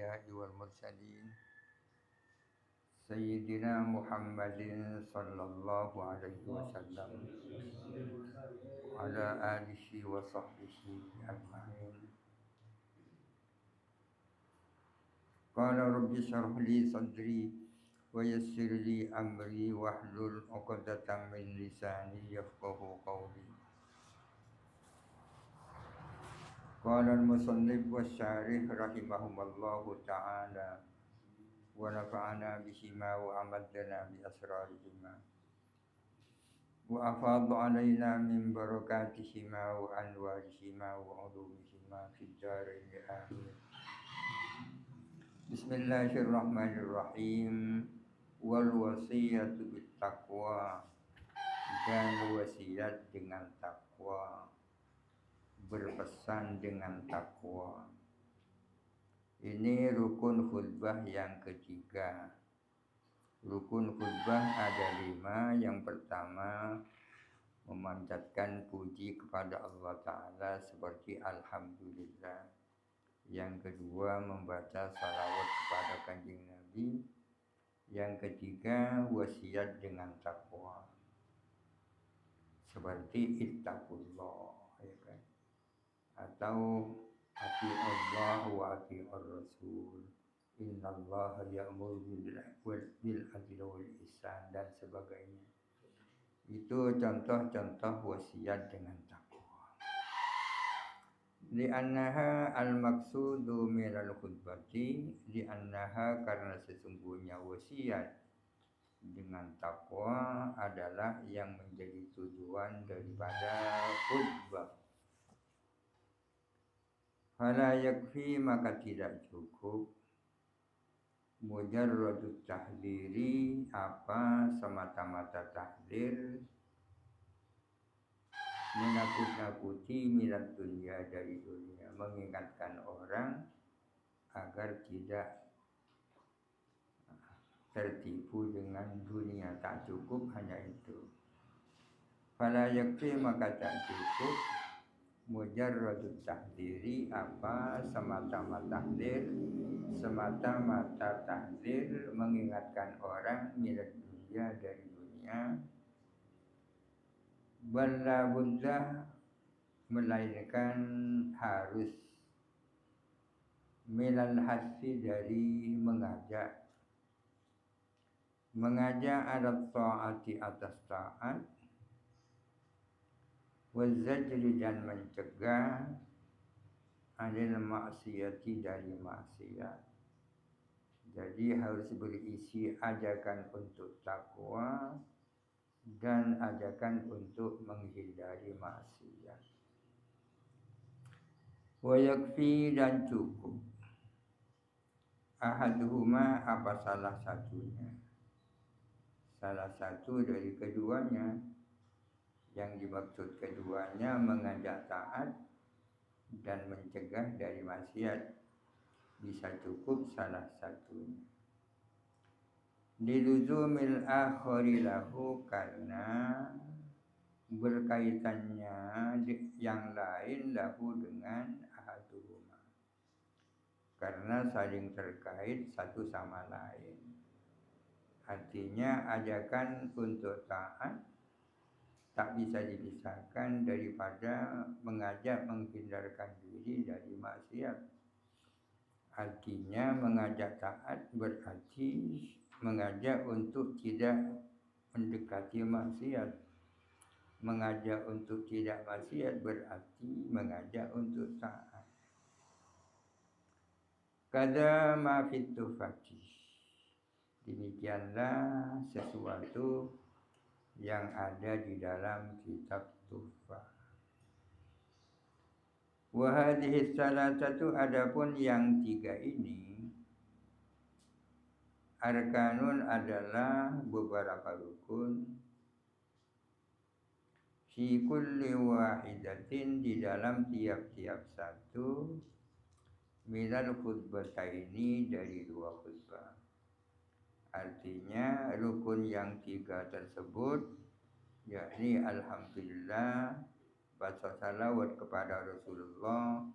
الأنبياء والمرسلين سيدنا محمد صلى الله عليه وسلم وعلى آله وصحبه أجمعين. قال رب اشرح لي صدري ويسر لي أمري واحلل عقدة من لساني يفقه قولي. قال المصنف والشارح رحمهم الله تعالى ونفعنا بهما وأمدنا بأسرارهما وأفاض علينا من بركاتهما وأنوارهما وعلومهما في الدارين آمين. بسم الله الرحمن الرحيم. والوصية بالتقوى, dan wasiat dengan takwa, berpesan dengan takwa. Ini rukun khutbah yang ketiga. Rukun khutbah ada 5. Yang pertama, memanjatkan puji kepada Allah Ta'ala seperti Alhamdulillah. Yang kedua, membaca salawat kepada Kanjeng Nabi. Yang ketiga, wasiat dengan takwa seperti ittaqullah, ya kan? Atau ati Allah wa ati ar-rasul, innallaha ya'muru bil adli wal ihsan, dan sebagainya. Itu contoh-contoh wasiat dengan takwa. Li'annaha al-maqsudu minal khutbati, li'annaha, karena sesungguhnya wasiat dengan takwa adalah yang menjadi tujuan daripada khutbah. Fala yakfi, maka tidak cukup mujarradut tahdiri, apa semata-mata tahdir, menakut-nakuti minat dunia, dari dunia, mengingatkan orang agar tidak tertipu dengan dunia. Tak cukup hanya itu. Fala yakfi, maka tak cukup mujarradut tahdiri, apa semata-mata tahdir, mengingatkan orang minat dunia, dari dunia. Balla buddah, melainkan harus, milal hasi, dari mengajak alat ta'ati, atas taat, wazajri, dan mencegah anil maksiyati, dari maksiat. Jadi harus berisi ajakan untuk takwa dan ajakan untuk menghindari maksiat. Wa yakfi, dan cukup, ahaduhuma, apa salah satunya, salah satu dari keduanya. Yang dimaksud keduanya mengajak taat dan mencegah dari maksiat, bisa cukup salah satunya. Diluzumil akhari lahu, karena berkaitannya yang lain lahu dengan ahaduhuma, karena saling terkait satu sama lain. Artinya ajakan untuk taat tak bisa dipisahkan daripada mengajak menghindarkan diri dari maksiat. Artinya mengajak taat berarti mengajak untuk tidak mendekati maksiat. Mengajak untuk tidak maksiat berarti mengajak untuk taat. Kada ma fit tufati, demikianlah sesuatu yang ada di dalam kitab Tuhfah. Wa hadhihi salatatu, adapun yang 3 ini, arkanun, adalah beberapa rukun, fi kulli wahidatin, di dalam tiap-tiap satu, minal khutbataini, dari 2 khutbah. Artinya rukun yang 3 tersebut, yakni alhamdulillah, baca salawat kepada Rasulullah,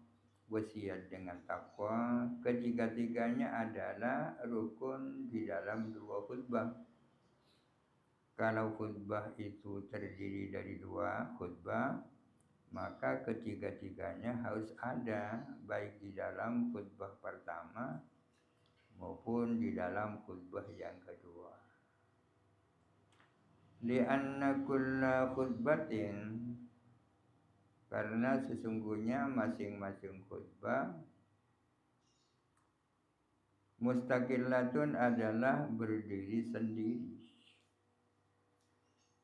wasiat dengan takwa, ketiga-tiganya adalah rukun di dalam dua khutbah. Kalau khutbah itu terdiri dari dua khutbah, maka ketiga-tiganya harus ada, baik di dalam khutbah pertama maupun di dalam khutbah yang kedua. Lianna kulla khutbatin, karena sesungguhnya masing-masing khutbah mustaqillatun adalah berdiri sendiri,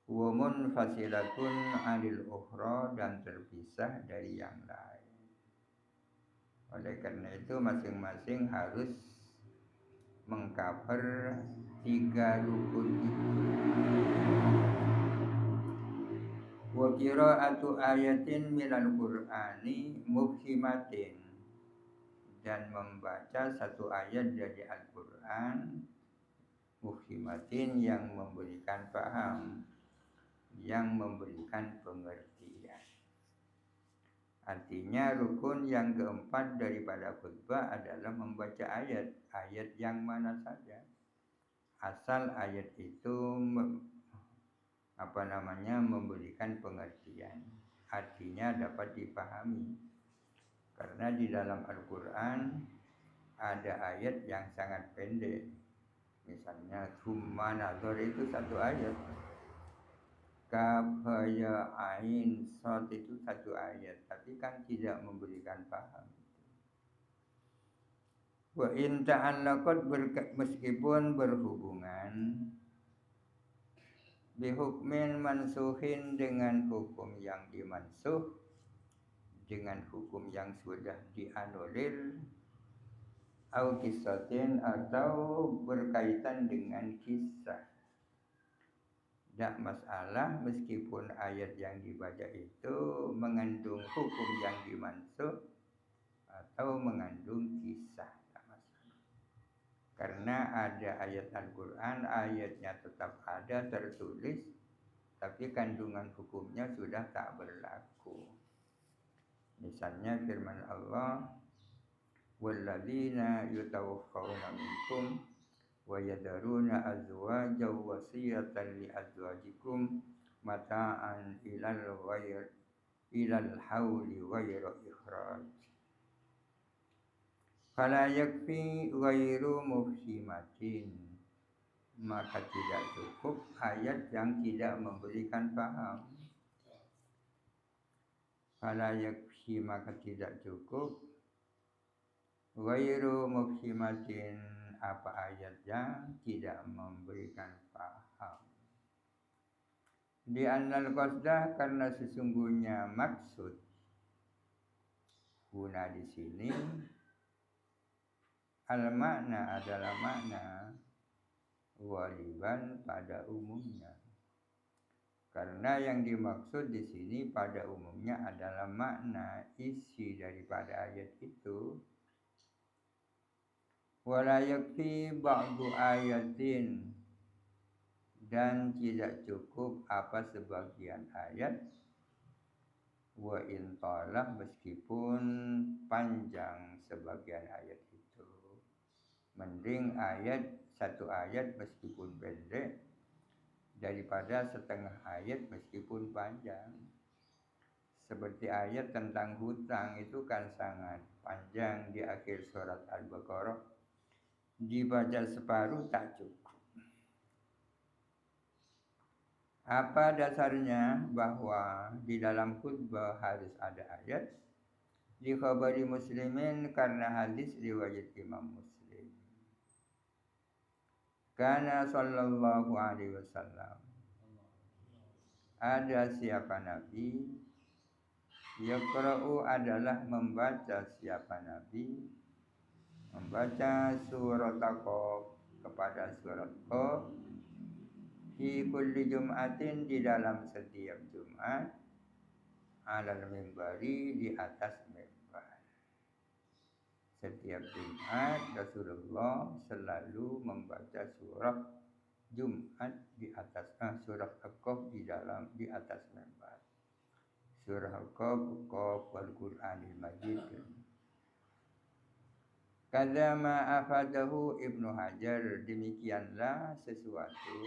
wa munfasilatun 'anil ukhra, dan terpisah dari yang lain. Oleh karena itu masing-masing harus mengcover tiga rukun itu. Wa qira'atu ayatin minal Qur'ani mufhimatin, dan membaca satu ayat dari Al-Qur'an mufhimatin, yang memberikan paham, yang memberikan pengertian. Artinya rukun yang keempat daripada khutbah adalah membaca ayat yang mana saja, asal ayat itu memberikan pengertian, artinya dapat dipahami. Karena di dalam Al-Quran ada ayat yang sangat pendek, misalnya Tsumma Nazar, itu satu ayat. Kaf ya ain shad itu satu ayat, tapi kan tidak memberikan paham. Wa in ta'allaqat, meskipun berhubungan, bihukmin mansuhin, dengan hukum yang dimansuh, dengan hukum yang sudah dianulir, au kisatin, atau berkaitan dengan kisah. Tidak masalah meskipun ayat yang dibaca itu mengandung hukum yang dimansuh atau mengandung kisah, tidak masalah. Karena ada ayat Al-Quran, ayatnya tetap ada tertulis, tapi kandungan hukumnya sudah tak berlaku. Misalnya firman Allah, walladzina yutawaffawna minkum wa yadaruna azwajan wasiyatan li azwajikum mata'an ilal hauli ghayra ikhraj. Fala yakfi ghairu mufhimatin, maka tidak cukup ayat yang tidak memberikan paham. Fala yakfi, maka tidak cukup, ghairu mufhimatin, apa ayat yang tidak memberikan paham. Di annal qasdah, karena sesungguhnya maksud guna di sini, al makna adalah makna, waliban pada umumnya. Karena yang dimaksud di sini pada umumnya adalah makna isi daripada ayat itu. Wala yakfi ba'du ayatin, dan tidak cukup apa sebagian ayat, wa intalah, meskipun panjang sebagian ayat itu. Mending satu ayat meskipun pendek daripada setengah ayat meskipun panjang. Seperti ayat tentang hutang itu kan sangat panjang di akhir surat Al-Baqarah, dibaca separuh tak cukup. Apa dasarnya bahwa di dalam khutbah harus ada ayat? Di khabari Muslimin, karena hadis riwayat Imam Muslim. Kana sallallahu alaihi wasallam, ada siapa Nabi, yaqra'u adalah membaca siapa Nabi, membaca surat Qaf, kepada surat Qaf, fi kulli jum'atin, di dalam setiap Jumat, alal mimbari, di atas mimbar. Setiap Jumat Rasulullah selalu membaca surah Jumat di atas surah Al-Qaf di atas mimbar. Surah Al-Qaf, Qaf wal Qur'anil Majid. Kadza ma afadahu Ibnu Hajar, demikianlah sesuatu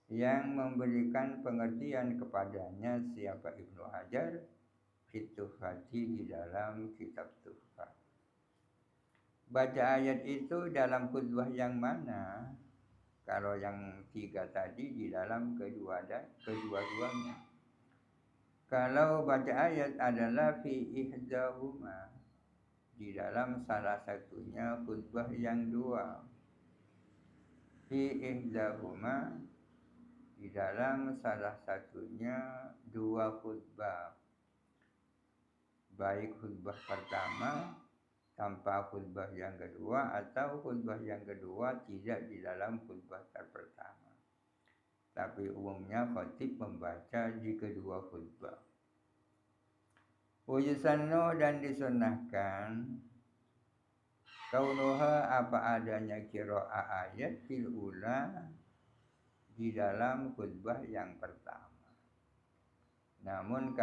yang memberikan pengertian kepadanya siapa Ibnu Hajar Fituhati di dalam kitab Tuhfah. Baca ayat itu dalam khutbah yang mana? Kalau yang 3 tadi di dalam kedua-duanya. Kalau baca ayat adalah fi ihdahuma, di dalam salah satunya khutbah yang 2. Fi ihdahuma, di dalam salah satunya 2 khutbah. Baik khutbah pertama tanpa khutbah yang kedua, atau khutbah yang kedua tidak di dalam khutbah pertama. Tapi umumnya khatib membaca di kedua khutbah. Wayusannu, dan disunnahkan kaunuha, apa adanya qiraah ayat fil ula, di dalam khutbah yang pertama. Namun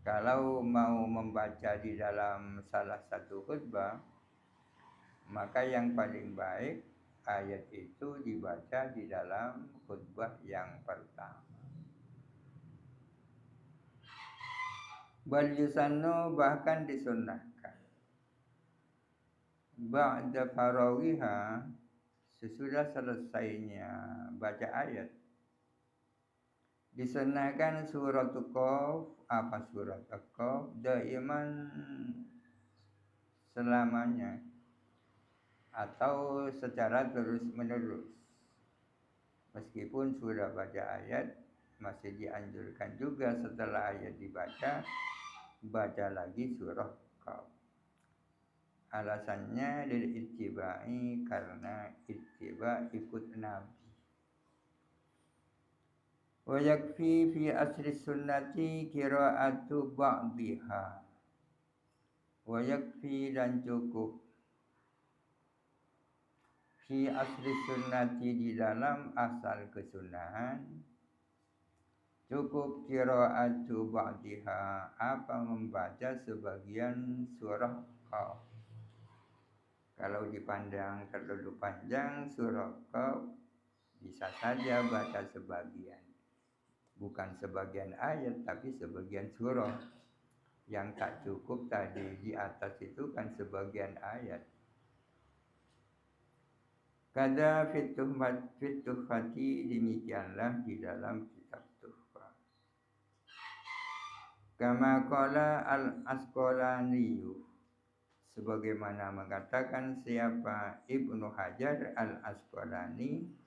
kalau mau membaca di dalam salah satu khutbah, maka yang paling baik ayat itu dibaca di dalam khutbah yang pertama. Bal yusannu, bahkan disunnahkan, ba'da farawiha, sesudah selesainya baca ayat, disunnahkan surat Qaf. Apa surat Qaf? Daiman, selamanya, atau secara terus-menerus. Meskipun sudah baca ayat, masih dianjurkan juga setelah ayat dibaca, baca lagi surah Qaf. Alasannya lil ittiba'i, karena ittiba ikut Nabi. Wa yakfi fi asri sunnati qira'atu ba'diha. Wa yakfi, dan cukup, fi asri sunnati, di dalam asal kesunahan, cukup qira'atu ba'diha, apa membaca sebagian surah Qaf. Kalau dipandang terlalu panjang surah Qaf, bisa saja baca sebagian. Bukan sebagian ayat, tapi sebagian surah. Yang tak cukup tadi di atas itu kan sebagian ayat. Kada fituhfati, demikianlah di dalam kitab Tuhfah. Kama qala al-Asqalaniyu, sebagaimana mengatakan siapa Ibnu Hajar al-Asqalani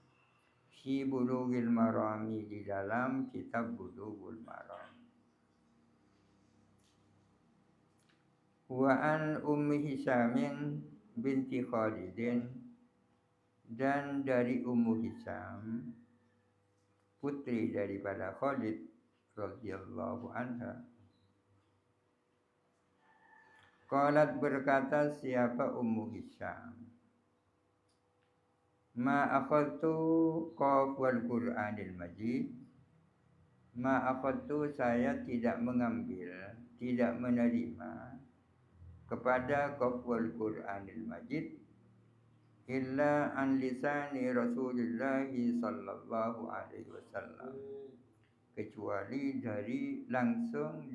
fi Bulughil Marami, di dalam kitab Bulughul Maram. Wa an Ummi Hisamin binti Khalidin, dan dari Ummu Hisam, putri daripada Khalid radhiyallahu anha. Qalat, berkata siapa Ummu Hisam, ma akhadtu qaf wal Qur'anil Majid, ma akhadtu, saya tidak mengambil, tidak menerima kepada qaf wal Qur'anil Majid, illa an lisani Rasulullah sallallahu alaihi wasallam, kecuali langsung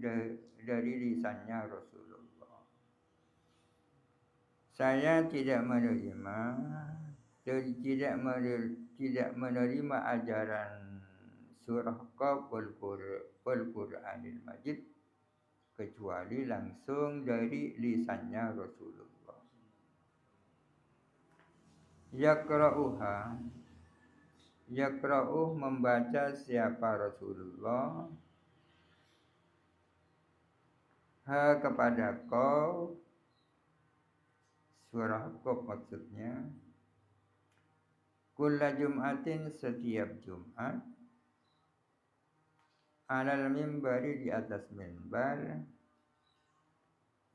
dari lisannya Rasulullah. Saya tidak menerima ajaran surah Qaf wal Qur'anil Majid, kecuali langsung dari lisannya Rasulullah. Yakra'uh, membaca siapa Rasulullah, ha, kepada Qaf, surah Qaf maksudnya, kulla Jum'atin, setiap Jumat, alal mimbari, di atas mimbar,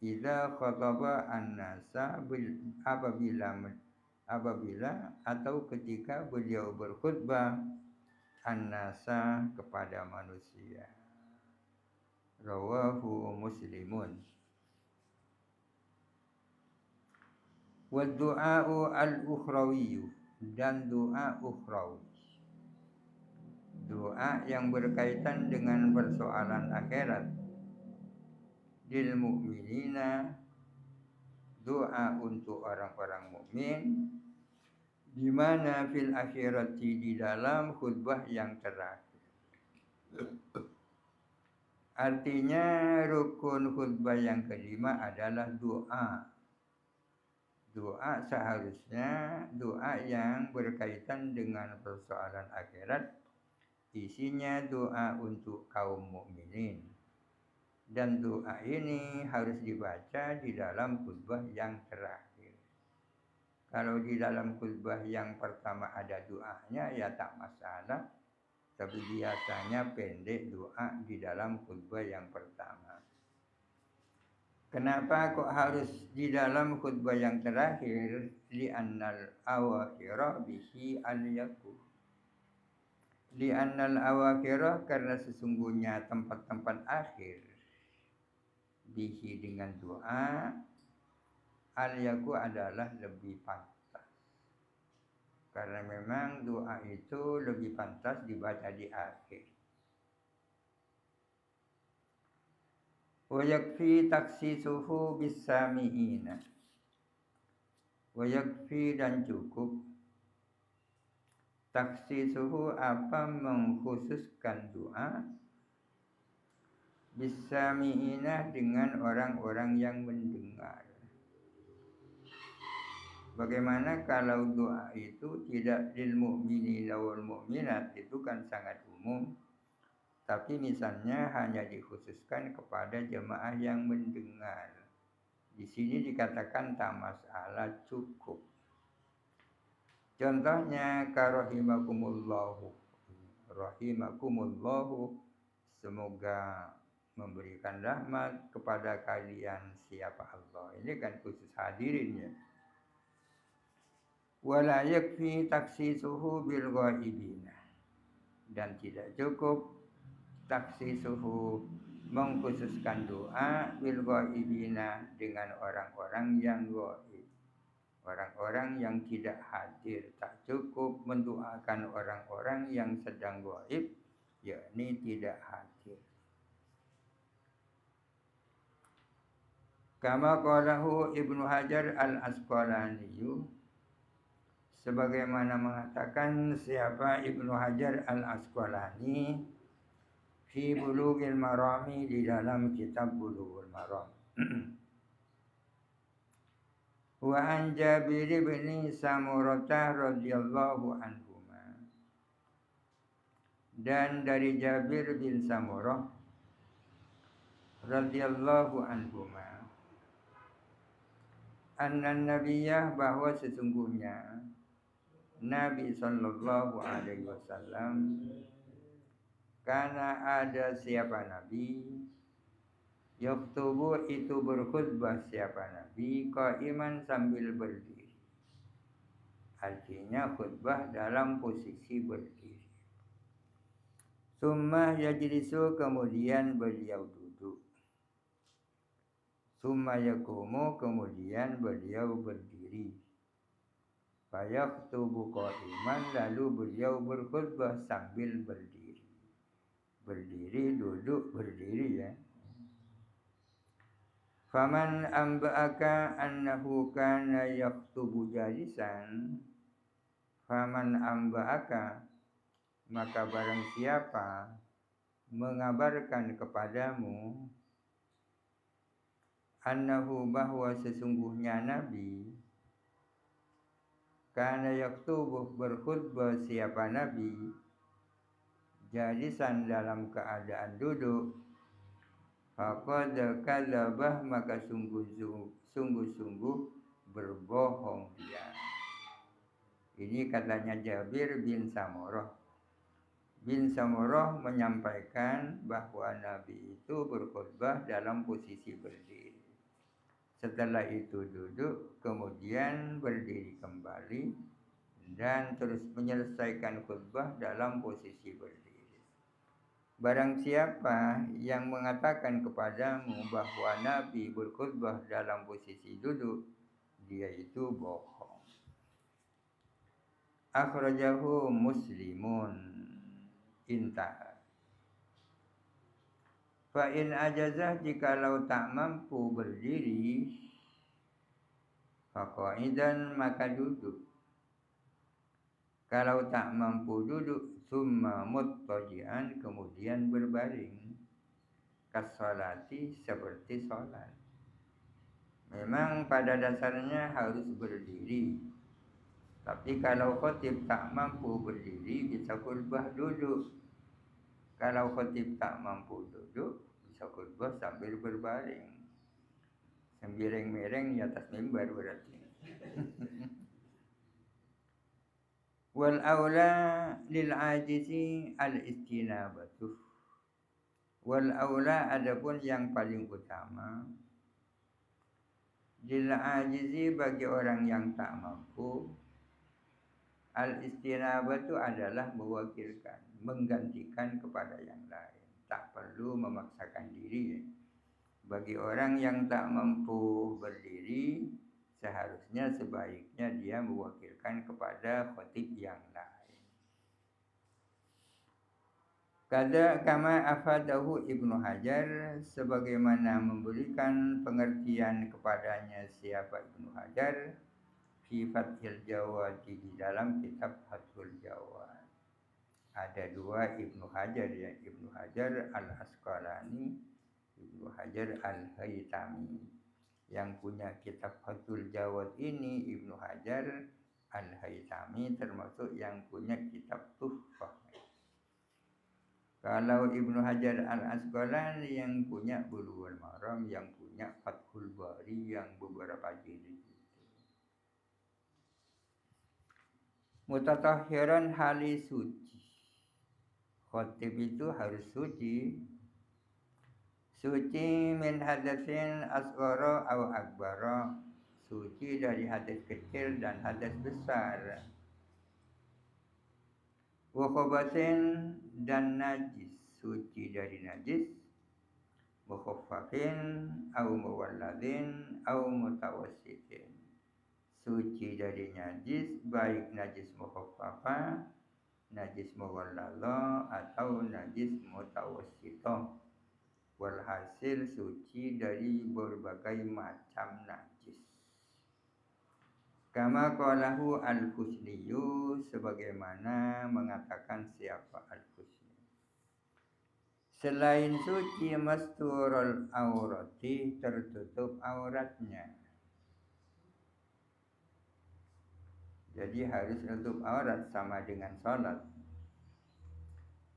idza khataba an-nasa, apabila atau ketika beliau berkhutbah an-nasa, kepada manusia. Rawahu Muslimun. Wa du'a'u al-ukhrawi, dan doa ukhrawi. Doa yang berkaitan dengan persoalan akhirat. Lil mu'minina, doa untuk orang-orang mukmin, di mana fil akhirati, di dalam khutbah yang terakhir. Artinya rukun khutbah yang kelima adalah doa. Doa seharusnya doa yang berkaitan dengan persoalan akhirat, isinya doa untuk kaum mukminin. Dan doa ini harus dibaca di dalam khutbah yang terakhir. Kalau di dalam khutbah yang pertama ada doanya ya tak masalah, tapi biasanya pendek doa di dalam khutbah yang pertama. Kenapa kok harus di dalam khutbah yang terakhir? Li'annal awakhirah bihi al-yaku. Li'annal awakhirah, karena sesungguhnya tempat-tempat akhir, bihi dengan doa, al-yaku adalah lebih pantas. Karena memang doa itu lebih pantas dibaca di akhir. Wa yakfi taksisuhu bisami'ina. Wa yakfi, dan cukup, taksisuhu apa mengkhususkan doa, bisami'ina dengan orang-orang yang mendengar. Bagaimana kalau doa itu tidak lil mu'mini wal mu'minat, itu kan sangat umum. Tapi misalnya hanya dikhususkan kepada jemaah yang mendengar. Di sini dikatakan tak masalah, cukup. Contohnya karahimakumullahu. Rahimakumullahu, semoga memberikan rahmat kepada kalian siapa Allah. Ini kan khusus hadirinnya. Wala yakfi taksisuhu bil ghaibina, dan tidak cukup taksisuhu mengkhususkan doa bil ghaibina dengan orang-orang yang ghaib, orang-orang yang tidak hadir. Tak cukup mendoakan orang-orang yang sedang ghaib, yakni tidak hadir. Kama qalahu Ibnu Hajar al-Asqalani, sebagaimana mengatakan siapa Ibnu Hajar al-Asqalani fi Bulughil Marami, di dalam kitab Bulughul Maram. Wa an Jabir bin Samurah radhiyallahu anhuma, dan dari Jabir bin Samurah radhiyallahu anhuma, anna nabiyah, bahwa sesungguhnya Nabi sallallahu alaihi wasallam, karena ada siapa Nabi, yaktubu, itu berkhutbah siapa Nabi, qaiman, sambil berdiri. Artinya khutbah dalam posisi berdiri. Summa yajlisu, kemudian beliau duduk. Summa yakumu, kemudian beliau berdiri. Fayaktubu qaiman, lalu beliau berkhutbah sambil berdiri. Berdiri, duduk, berdiri ya. Faman amba'aka annahu kana yaktubu jalisan, faman amba'aka, maka barang siapa mengabarkan kepadamu, annahu, bahwa sesungguhnya Nabi, kana yaktubu, berkhutbah siapa Nabi, jalisan, dalam keadaan duduk, faqad kadzabah, maka sungguh-sungguh berbohong dia. Ini katanya Jabir bin Samurah. Bin Samurah menyampaikan bahwa Nabi itu berkhutbah dalam posisi berdiri. Setelah itu duduk, kemudian berdiri kembali, dan terus menyelesaikan khutbah dalam posisi berdiri. Barang siapa yang mengatakan kepadamu bahwa Nabi berkhutbah dalam posisi duduk, dia itu bohong. Akhrajahu Muslimun. Intah. Fa in ajazah jikalau tak mampu berdiri, faqaidan maka duduk. Kalau tak mampu duduk, summa muttaji'an kemudian berbaring. Kasolati seperti sholat. Memang pada dasarnya harus berdiri. Tapi kalau khatib tak mampu berdiri, bisa khutbah duduk. Kalau khatib tak mampu duduk, bisa khutbah sambil berbaring. Sembiring-miring di atas mimbar berarti. Wal aula lil ajizi al istinabatu. Wal aula adapun yang paling utama lil ajizi bagi orang yang tak mampu, al istinabatu adalah mewakilkan, menggantikan kepada yang lain. Tak perlu memaksakan diri. Bagi orang yang tak mampu berdiri, seharusnya sebaiknya dia mewakilkan kepada khatib yang lain. Kama afadahu Ibnu Hajar, sebagaimana memberikan pengertian kepadanya siapa Ibnu Hajar fi Fathil Jawad di dalam kitab Fathul Jawad. Ada dua Ibnu Hajar ya, Ibnu Hajar Al-Asqalani, Ibnu Hajar Al-Haytami. Yang punya kitab Fathul Jawad ini Ibnu Hajar Al-Haytami, termasuk yang punya kitab Tuhfah. Kalau Ibnu Hajar Al-Asqalani yang punya Bulughul Maram, yang punya Fathul Bari yang beberapa jilid. Mutatahhiran hali suci. Khatib itu harus suci. Suci min hadatsin asghara aw akbara, suci dari hadas kecil dan hadas besar. Wa khabathin dan najis, suci dari najis. Wa khaffafin aw muwalladin aw mutawassitin, suci dari najis baik najis mukhaffafa, najis muwallala atau najis mutawassitah. Walhasil suci dari berbagai macam najis. Kama qalahu Al-Husniyu, sebagaimana mengatakan siapa Al-Husni. Selain suci masturul aurati, tertutup auratnya. Jadi harus tutup aurat sama dengan sholat.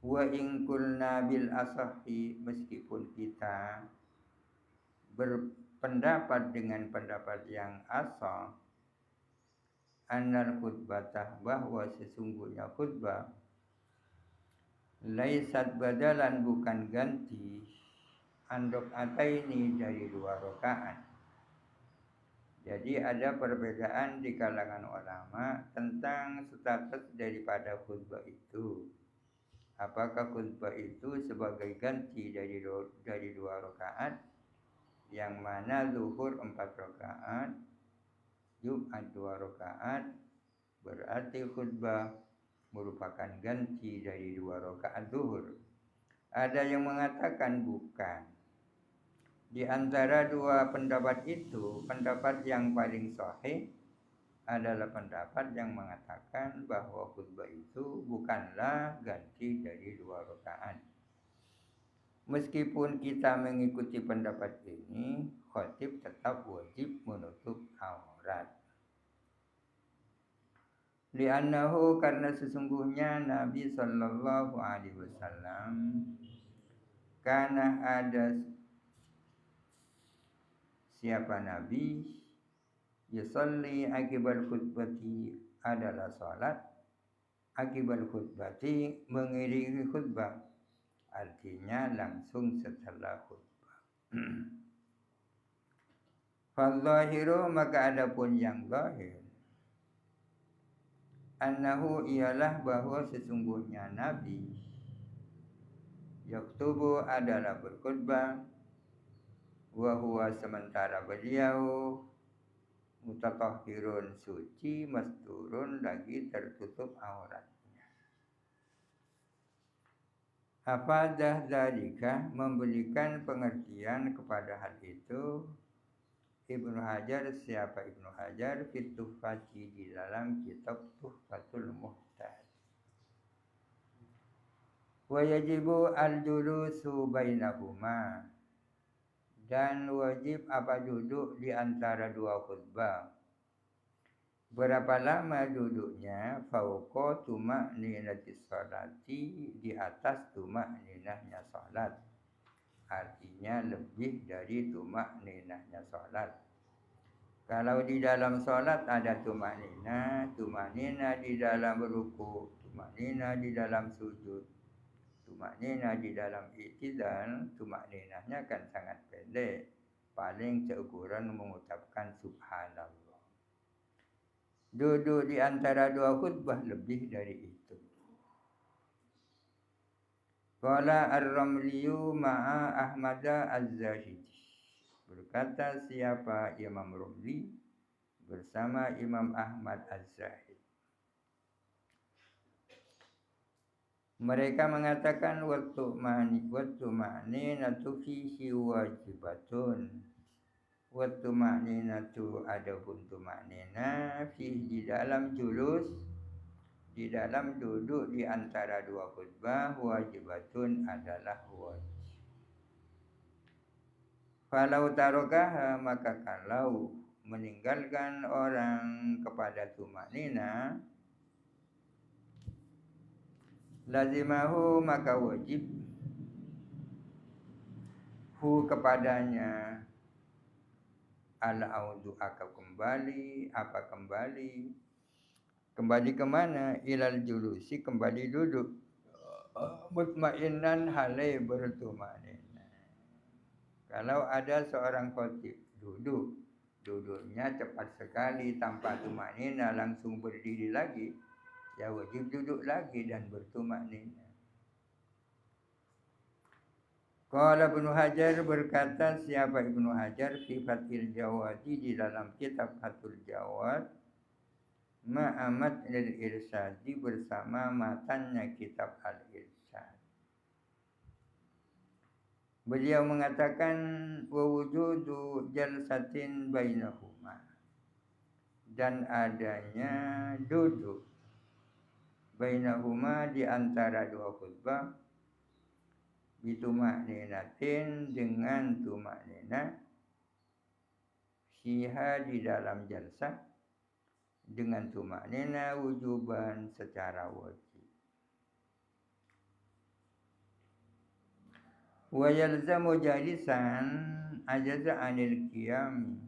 Wa in qulna bil asahi, meskipun kita berpendapat dengan pendapat yang asah, annal khutbah, bahwa sesungguhnya khutbah laisat badalan, bukan ganti, an rakaataini, dari 2 rakaat. Jadi ada perbedaan di kalangan ulama tentang status daripada khutbah itu. Apakah khutbah itu sebagai ganti dari 2 rakaat, yang mana zuhur 4 rakaat, Jumat 2 rakaat, berarti khutbah merupakan ganti dari 2 rakaat zuhur. Ada yang mengatakan bukan. Di antara dua pendapat itu, pendapat yang paling sahih adalah pendapat yang mengatakan bahwa khutbah itu bukanlah ganti dari 2 rakaat. Meskipun kita mengikuti pendapat ini, khatib tetap wajib menutup aurat. Li'annahu, karena sesungguhnya Nabi sallallahu alaihi wasallam karena ada siapa Nabi yusalli akibal khutbati, adalah salat akibal khutbati, mengiringi khutbah, artinya langsung setelah khutbah. Fadzahiru, maka adapun yang zahir, annahu, ialah bahwa sesungguhnya Nabi yaktubu, adalah berkhutbah, wa huwa, sementara beliau mutatahhirun suci, masturun lagi tertutup auratnya. Afadah dzalika memberikan pengertian kepada hal itu Ibnu Hajar, siapa Ibnu Hajar, fit Tuhfati di dalam kitab Tuhfatul Muhtaj. Wa yajibu al-julusu bainahuma, dan wajib apa duduk di antara dua khutbah. Berapa lama duduknya? Fauqa tuma'ninatis sholati, di atas tuma'ninahnya salat. Artinya lebih dari tuma'ninahnya salat. Kalau di dalam salat ada tuma'ninah, tuma'ninah di dalam ruku, tuma'ninah di dalam sujud, tuma'ninah di dalam i'tidal, tuma'ninahnya kan sangat pendek, paling seukuran mengucapkan subhanallah. Duduk di antara dua khutbah lebih dari itu. Qala ar-Ramliyu ma'a Ahmada az-Zahidi. Berkata siapa Imam Ramli bersama Imam Ahmad az-Zahid. Mereka mengatakan waktu ma'ninatu fihi wajibatun. Waktu ma'ninatu adapun tuma'nina fihi di dalam julus, di dalam duduk di antara dua khutbah, wajibatun adalah wajib. Falau tarokaha, maka kalau meninggalkan orang kepada tuma'nina, lazimahu maka wajib hu kepadanya al-audu akan kembali, apa kembali? Kembali kemana? Ilal julusi, kembali duduk. Mutmainan halai bertumanina. Kalau ada seorang khatib duduknya cepat sekali tanpa tumanina, langsung berdiri lagi, ya wajib duduk lagi dan bertumanina. Qala Ibnu Hajar, berkata siapa Ibnu Hajar fi Fathil Jawadi di dalam kitab Fathul Jawad, ma'amat lil irsadi, bersama matanya kitab al-irsyad. Beliau mengatakan wa wujudu jalsatin bainahuma, dan adanya duduk bainahuma di antara dua khutbah, bituma'ninatin dengan tuma'ninah, fiha di dalam jalsah, dengan tuma'ninah wujuban secara wajib. Wa yalzamu jalisan ajaza anil qiyam.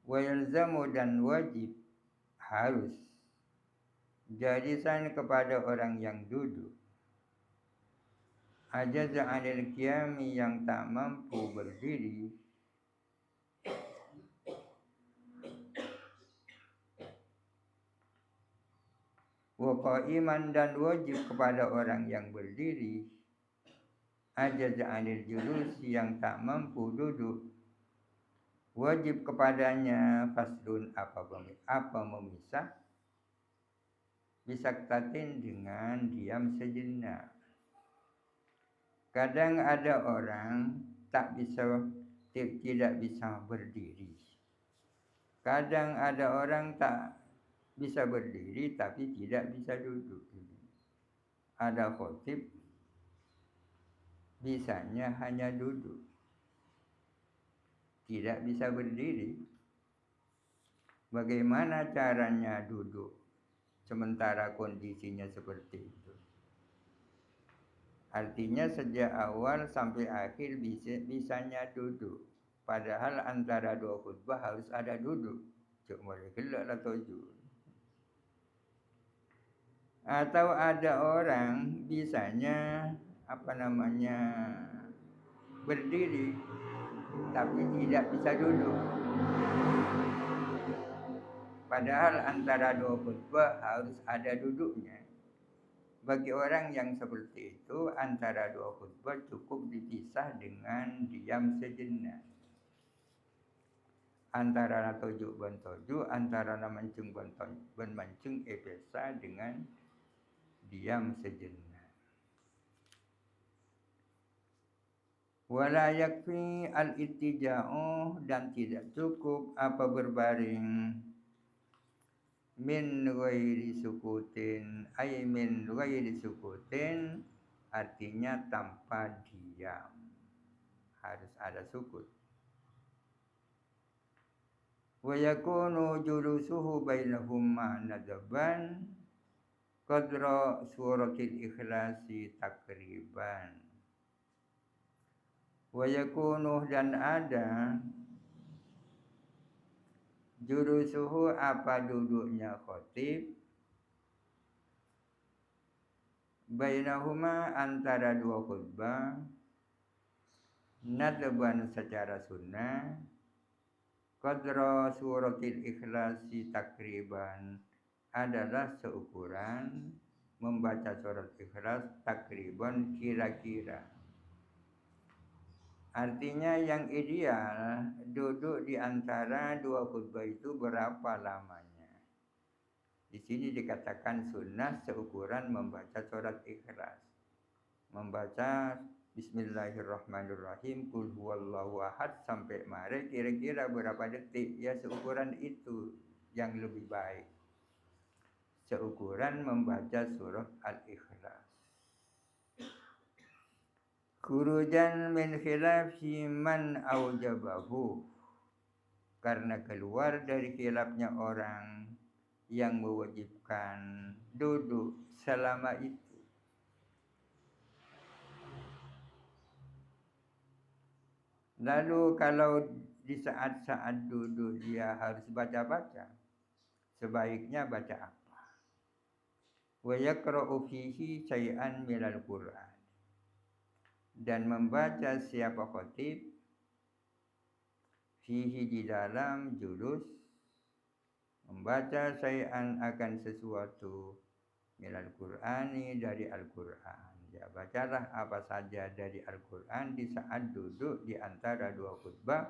Wa yalzamu, dan wajib, harus, jalisan kepada orang yang duduk, ajaza anil qiyami, yang tak mampu berdiri, wa qa'iman, dan wajib kepada orang yang berdiri, ajaza anil julusi, yang tak mampu duduk, wajib kepadanya faslun apa memisah, bisaktatin dengan diam sejenak. Kadang ada orang tidak bisa berdiri. Kadang ada orang tak bisa berdiri tapi tidak bisa duduk. Ada khatib bisanya hanya duduk, tidak bisa berdiri. Bagaimana caranya duduk sementara kondisinya seperti itu? Artinya sejak awal sampai akhir bisanya duduk. Padahal antara dua khutbah harus ada duduk. Cuma gelak lah tujuh. Atau ada orang bisanya berdiri tapi tidak bisa duduk. Padahal antara dua khutbah harus ada duduknya. Bagi orang yang seperti itu, antara dua khutbah cukup dipisah dengan diam sejenak. antara tojuk ban tojuk, antara mancung ban mancung epesa dengan diam sejenak. Wala yakfi al-ittija'u, dan tidak cukup apa berbaring min ghairi sukutin, ay min ghairi sukutin, artinya tanpa diam, harus ada sukut. Wa yakunu julusuhu bainahuma nadaban qadra suratil ikhlasi takriban. Wa yakunu, dan ada julusuhu apa duduknya khatib, bainahuma antara dua khutbah, nadban secara sunnah, qadra suratil ikhlasi takriban adalah seukuran membaca surat ikhlas takriban kira-kira. Artinya yang ideal duduk di antara dua khutbah itu berapa lamanya. Di sini dikatakan sunnah seukuran membaca surat ikhlas. Membaca Bismillahirrahmanirrahim, Qul huwallahu ahad sampai mari, kira-kira berapa detik, ya seukuran itu yang lebih baik. Seukuran membaca surah Al-Ikhlas. Khurujan min khilafi man aujabahu, karena keluar dari khilafnya orang yang mewajibkan duduk selama itu. Lalu kalau di saat-saat duduk dia harus baca-baca, sebaiknya baca apa? Wa yaqra'u fihi syai'an minal Qur'an, dan membaca siapa khatib fihi di dalam julus, membaca syai'an akan sesuatu minal Qur'ani dari Al-Qur'an. Ya, bacalah apa saja dari Al-Qur'an di saat duduk di antara dua khutbah.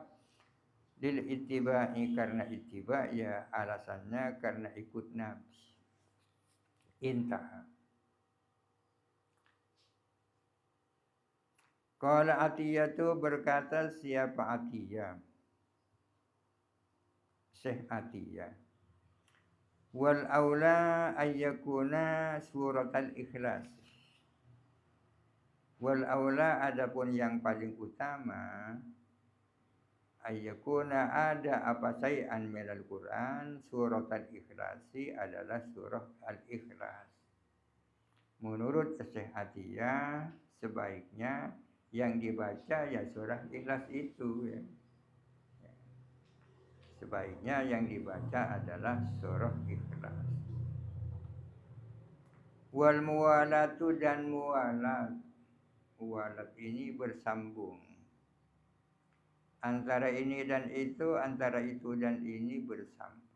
Lil ittiba'i, karena ittiba' ya alasannya karena ikut Nabi. Intah. Qala Atiyah tu berkata siapa Atiyah? Syekh Atiyah. Wal aula ayyakuna surat al-ikhlas. Wal aula, adapun yang paling utama, ayyakuna ada apa syai'an minal Qur'an, surat al-ikhlasi adalah surah al-ikhlas. Menurut Syekh Atiyah sebaiknya yang dibaca ya surah ikhlas itu ya. Sebaiknya yang dibaca adalah surah ikhlas. Wal muwalatu, dan muwalat. Muwalat ini bersambung. Antara ini dan itu, antara itu dan ini bersambung.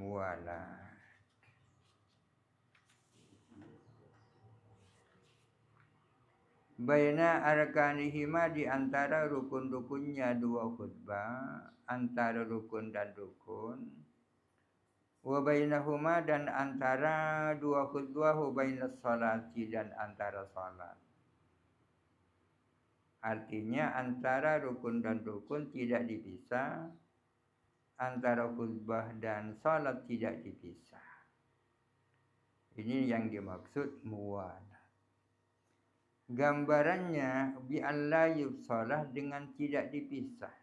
Muwalat. Baina arkanihima, di antara rukun-rukunnya dua khutbah, antara rukun dan rukun. Wa bainahuma, dan antara dua khutbah, wa bainas salati, dan antara salat. Artinya antara rukun dan rukun tidak dipisah, antara khutbah dan salat tidak dipisah. Ini yang dimaksud muwalat. Gambarannya bi alla yufsalah, dengan tidak dipisah.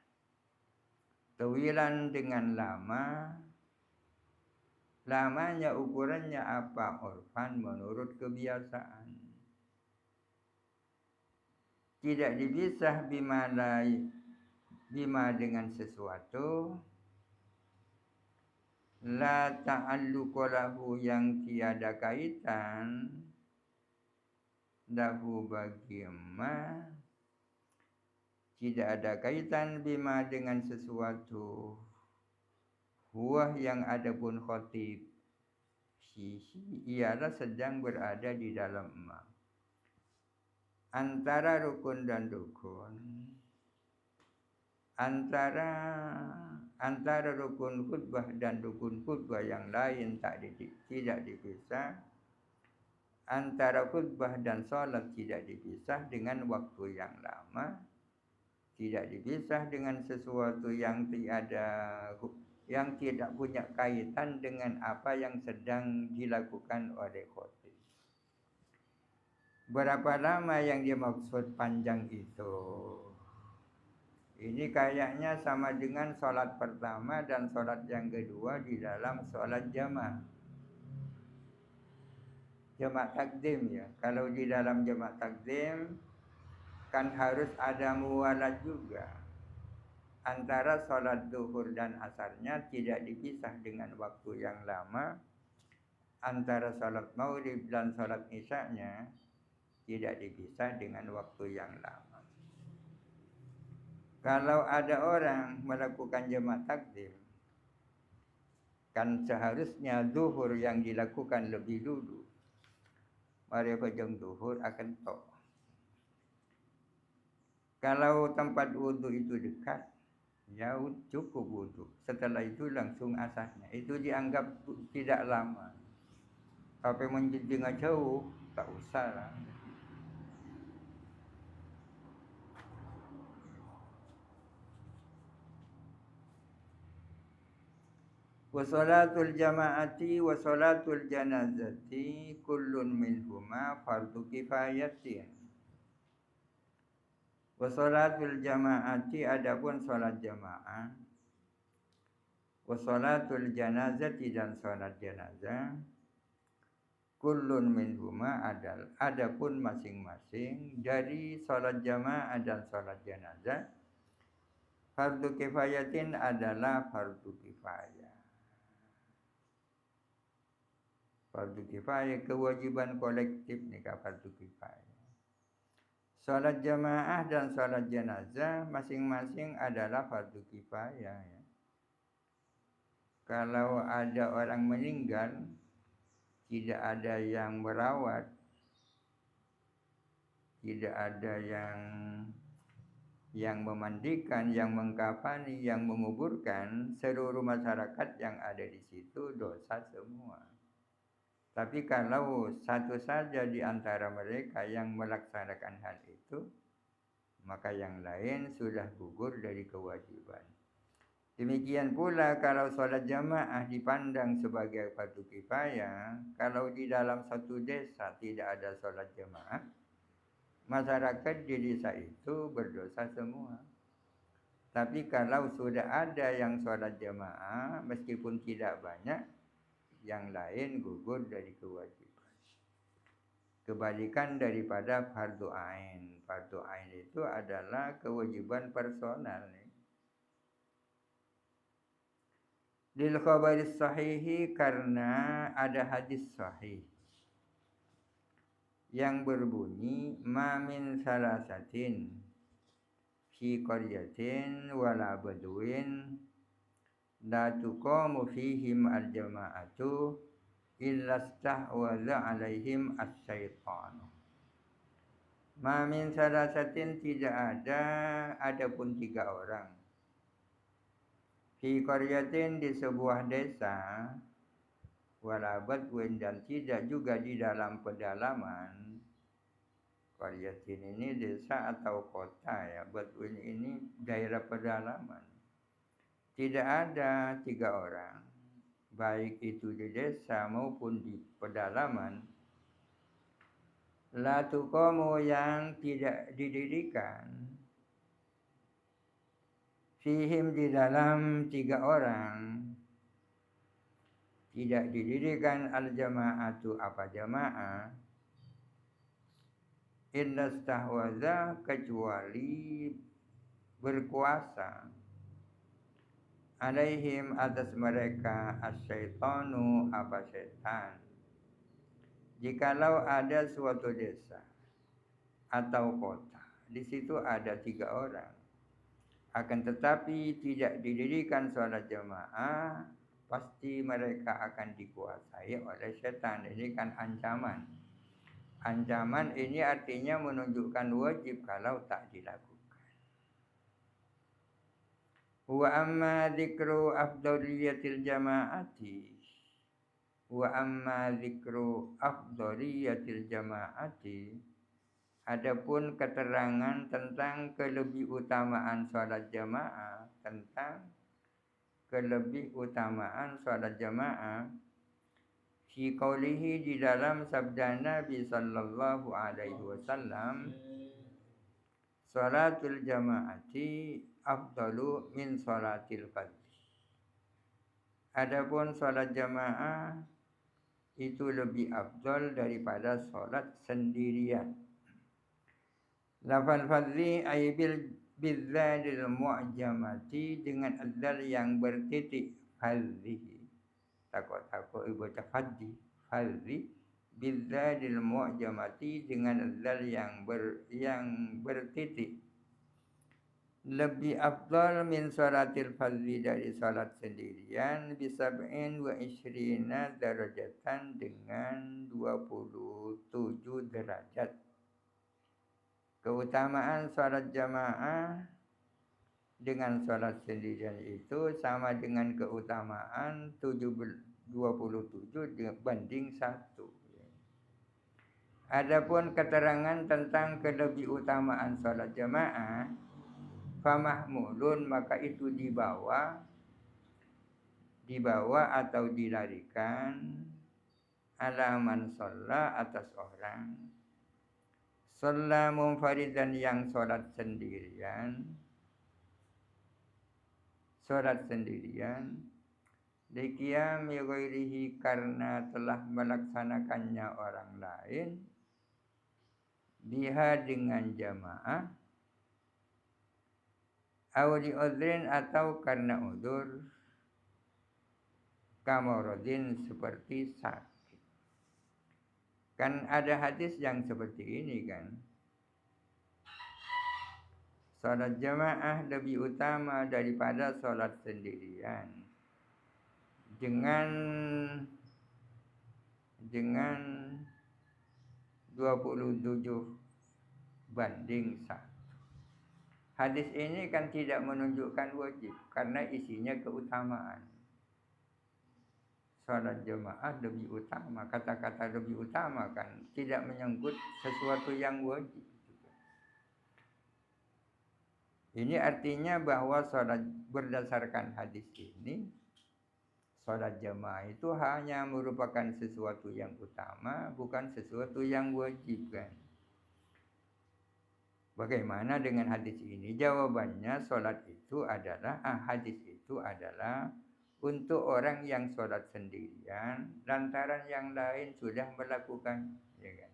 Tawilan, dengan lama. Lamanya ukurannya apa? Urfan, menurut kebiasaan. Tidak dipisah bima dengan sesuatu la ta'alluqa lahu, yang tiada kaitan lahu bagi ma, tidak ada kaitan bima dengan sesuatu, huwa yang adapun khatib fihi ialah sedang berada di dalam ma, antara rukun dan rukun. antara rukun khutbah dan rukun khutbah yang lain tidak dipisah, antara khutbah dan sholat tidak dipisah dengan waktu yang lama, tidak dipisah dengan sesuatu yang tidak punya kaitan dengan apa yang sedang dilakukan oleh khotib. Berapa lama yang dimaksud panjang itu? Ini kayaknya sama dengan sholat pertama dan sholat yang kedua di dalam sholat jamaah. Jamaah takdim ya. Kalau di dalam jamaah takdim kan harus ada muwalat juga. Antara sholat zuhur dan asarnya tidak dipisah dengan waktu yang lama. Antara sholat maghrib dan sholat isya'nya tidak dipisah dengan waktu yang lama. Kalau ada orang melakukan jamaah takdim, kan seharusnya zuhur yang dilakukan lebih dulu. Mari pejam zuhur akan tok. Kalau tempat wudhu itu dekat, ya cukup wudhu. Setelah itu langsung asarnya. Itu dianggap tidak lama. Tapi menjadi jauh, tak usah lah. Wasolatul jama'ati wasolatul janazati kullun minhuma fardu kifayatin. Wasolatul jama'ati adapun salat jamaah. Wasolatul janazati dan salat janazah. Kullun minhuma adapun masing-masing dari salat jamaah dan salat janazah. Fardu kifayatin adalah fardu kifayah. Fardu kifayah kewajiban kolektif nikah fardu kifayah. Salat jamaah dan salat jenazah masing-masing adalah fardu kifayah ya. Kalau ada orang meninggal, tidak ada yang merawat, tidak ada yang memandikan, yang mengkafani, yang menguburkan, seluruh masyarakat yang ada di situ dosa semua. Tapi kalau satu saja di antara mereka yang melaksanakan hal itu, maka yang lain sudah gugur dari kewajiban. Demikian pula kalau sholat jamaah dipandang sebagai fardu kifayah, kalau di dalam satu desa tidak ada sholat jamaah, masyarakat di desa itu berdosa semua. Tapi kalau sudah ada yang sholat jamaah, meskipun tidak banyak, yang lain gugur dari kewajiban. Kebalikan daripada fardu ain. Fardu ain itu adalah kewajiban personal. Lil khabaris sahihi karena ada hadis sahih yang berbunyi ma min salasatin fi qaryatin wala badwin la tuqamu fihim al-jama'atu illa stahwaza alaihim as-syaitan. Ma min salasatin tidak ada pun 3 orang. Fi qaryatin di sebuah desa, wala badwin dan tidak juga di dalam pedalaman. Qaryatin ini desa atau kota ya, badwin ini daerah pedalaman. Tidak ada 3 orang, baik itu di desa maupun di pedalaman, la tuqamu yang tidak didirikan, fihim di dalam 3 orang, tidak didirikan al-jama'atu apa jamaah, illa stahwaza kecuali berkuasa alaihim atas mereka as-syaitanu apa setan. Jikalau ada suatu desa atau kota, di situ ada 3 orang, akan tetapi tidak didirikan sholat jamaah, pasti mereka akan dikuasai oleh setan. Ini kan ancaman. Ancaman ini artinya menunjukkan wajib kalau tak dilakukan. Wa amma dzikru afdaliyatil jama'ati wa amma dzikru afdaliyatil jama'ati, adapun keterangan tentang kelebihutamaan salat jamaah, tentang kelebihutamaan salat jamaah, fi qaulihi, di dalam sabda Nabi sallallahu alaihi wasallam, salatul jamaati afdalu min salatil fardhi. Adapun salat jamaah itu lebih afdal daripada salat sendirian. Lafal fardhi ay bidzalil mu'jamati, dengan adzal yang bertitik, fardhi. Takut ibu tafaddi, fardhi bidzalil mu'jamati, dengan adzal yang bertitik, lebih afdal min salatil fardhi, dari salat sendirian, bisab'in wa ishrina darajatan, dengan 27 derajat. Keutamaan salat jamaah dengan salat sendirian itu sama dengan keutamaan 27 banding 1. Adapun keterangan tentang kelebihutamaan salat jamaah, famahmulun, maka itu dibawa atau dilarikan, alaman shalla, atas orang shalla munfaridan, yang sholat sendirian, liqiyami ghairihi, karena telah melaksanakannya orang lain, biha, dengan jamaah, awli udhrin, atau karena udur, kamarodin, seperti sakit. Kan ada hadis yang seperti ini kan, salat jamaah lebih utama daripada salat sendirian, dengan 27 banding 1. Hadis ini kan tidak menunjukkan wajib, karena isinya keutamaan. Salat jamaah lebih utama, kata-kata lebih utama kan tidak menyangkut sesuatu yang wajib. Ini artinya bahwa salat, berdasarkan hadis ini, salat jamaah itu hanya merupakan sesuatu yang utama, bukan sesuatu yang wajib kan. Bagaimana dengan hadis ini? Jawabannya, hadis itu adalah untuk orang yang sholat sendirian, lantaran yang lain sudah melakukan, ya kan?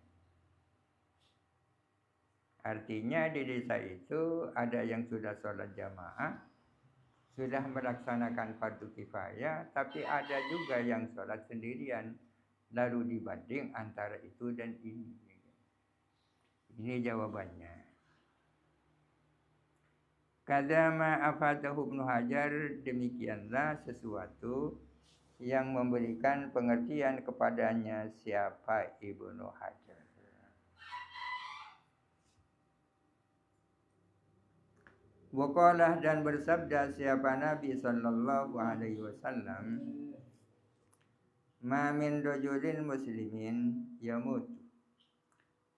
Artinya di desa itu ada yang sudah sholat jamaah, sudah melaksanakan fardu kifayah, tapi ada juga yang sholat sendirian, lalu dibanding antara itu dan ini. Ini jawabannya. Kadama afatahu Ibnu Hajar, demikianlah sesuatu yang memberikan pengertian kepadanya siapa Ibnu Hajar. Waqalah, dan bersabda siapa Nabi sallallahu alaihi wasallam, ma min rajulin muslimin yamutu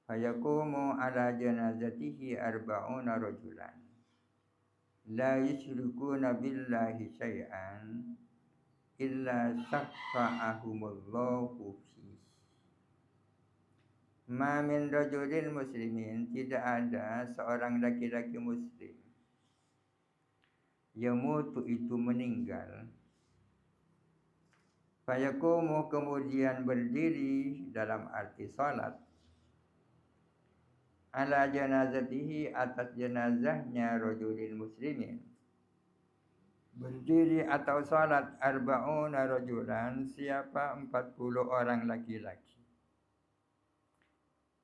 fayaqumu ala janazatihi arba'una rajulan la yusyrikuna billahi syai'an illa syafa'ahumullahu fi. Ma min rajulin muslimin, tidak ada seorang laki-laki muslim, yamutu, itu meninggal, fayaqumu, kemudian berdiri dalam arti salat, ala janazatihi, atas jenazahnya rajulin muslimin, berdiri atau salat, arba'una rajulan, siapa 40 orang laki-laki,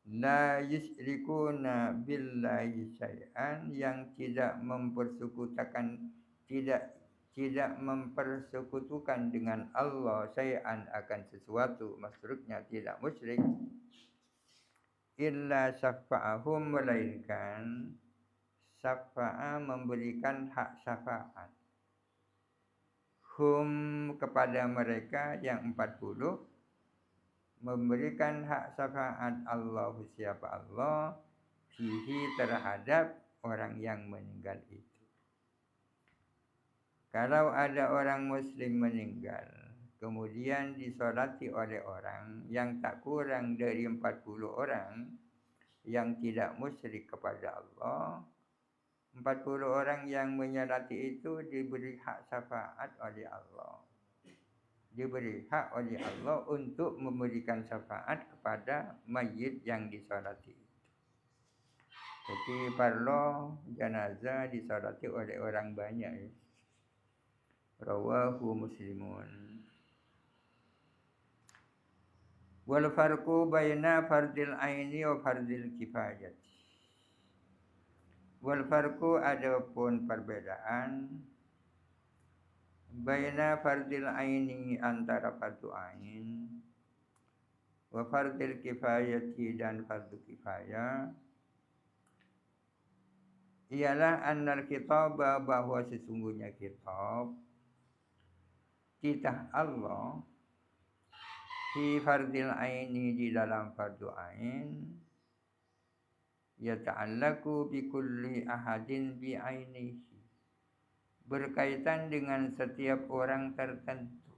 la yusyrikuna billahi syai'an, yang tidak mempersekutukan dengan Allah syai'an, akan sesuatu, maksudnya tidak musyrik, illa syafa'ahum, melainkan syafa'a, memberikan hak syafaat, hum kepada mereka yang 40 memberikan hak syafaat Allah siapa Allah fihi terhadap orang yang meninggal itu. Kalau ada orang muslim meninggal kemudian disolati oleh orang yang tak kurang dari 40 orang yang tidak musyrik kepada Allah, 40 orang yang menyolati itu diberi hak syafaat oleh Allah. Diberi hak oleh Allah untuk memberikan syafaat kepada mayit yang disolati. Jadi perlu jenazah disolati oleh orang banyak. Rawahu Muslimun. Wal farqu baina fardil aini wa fardil kifayah. Wal farqu adapun perbedaan baina fardil aini antara fardu ain wa fardil kifayati dan fardu kifayah ialah annal kitaba bahwa sesungguhnya kitab titah Allah fi fardil aini di dalam fardu ain yata'allaku bi kulli ahadin bi ainihi berkaitan dengan setiap orang tertentu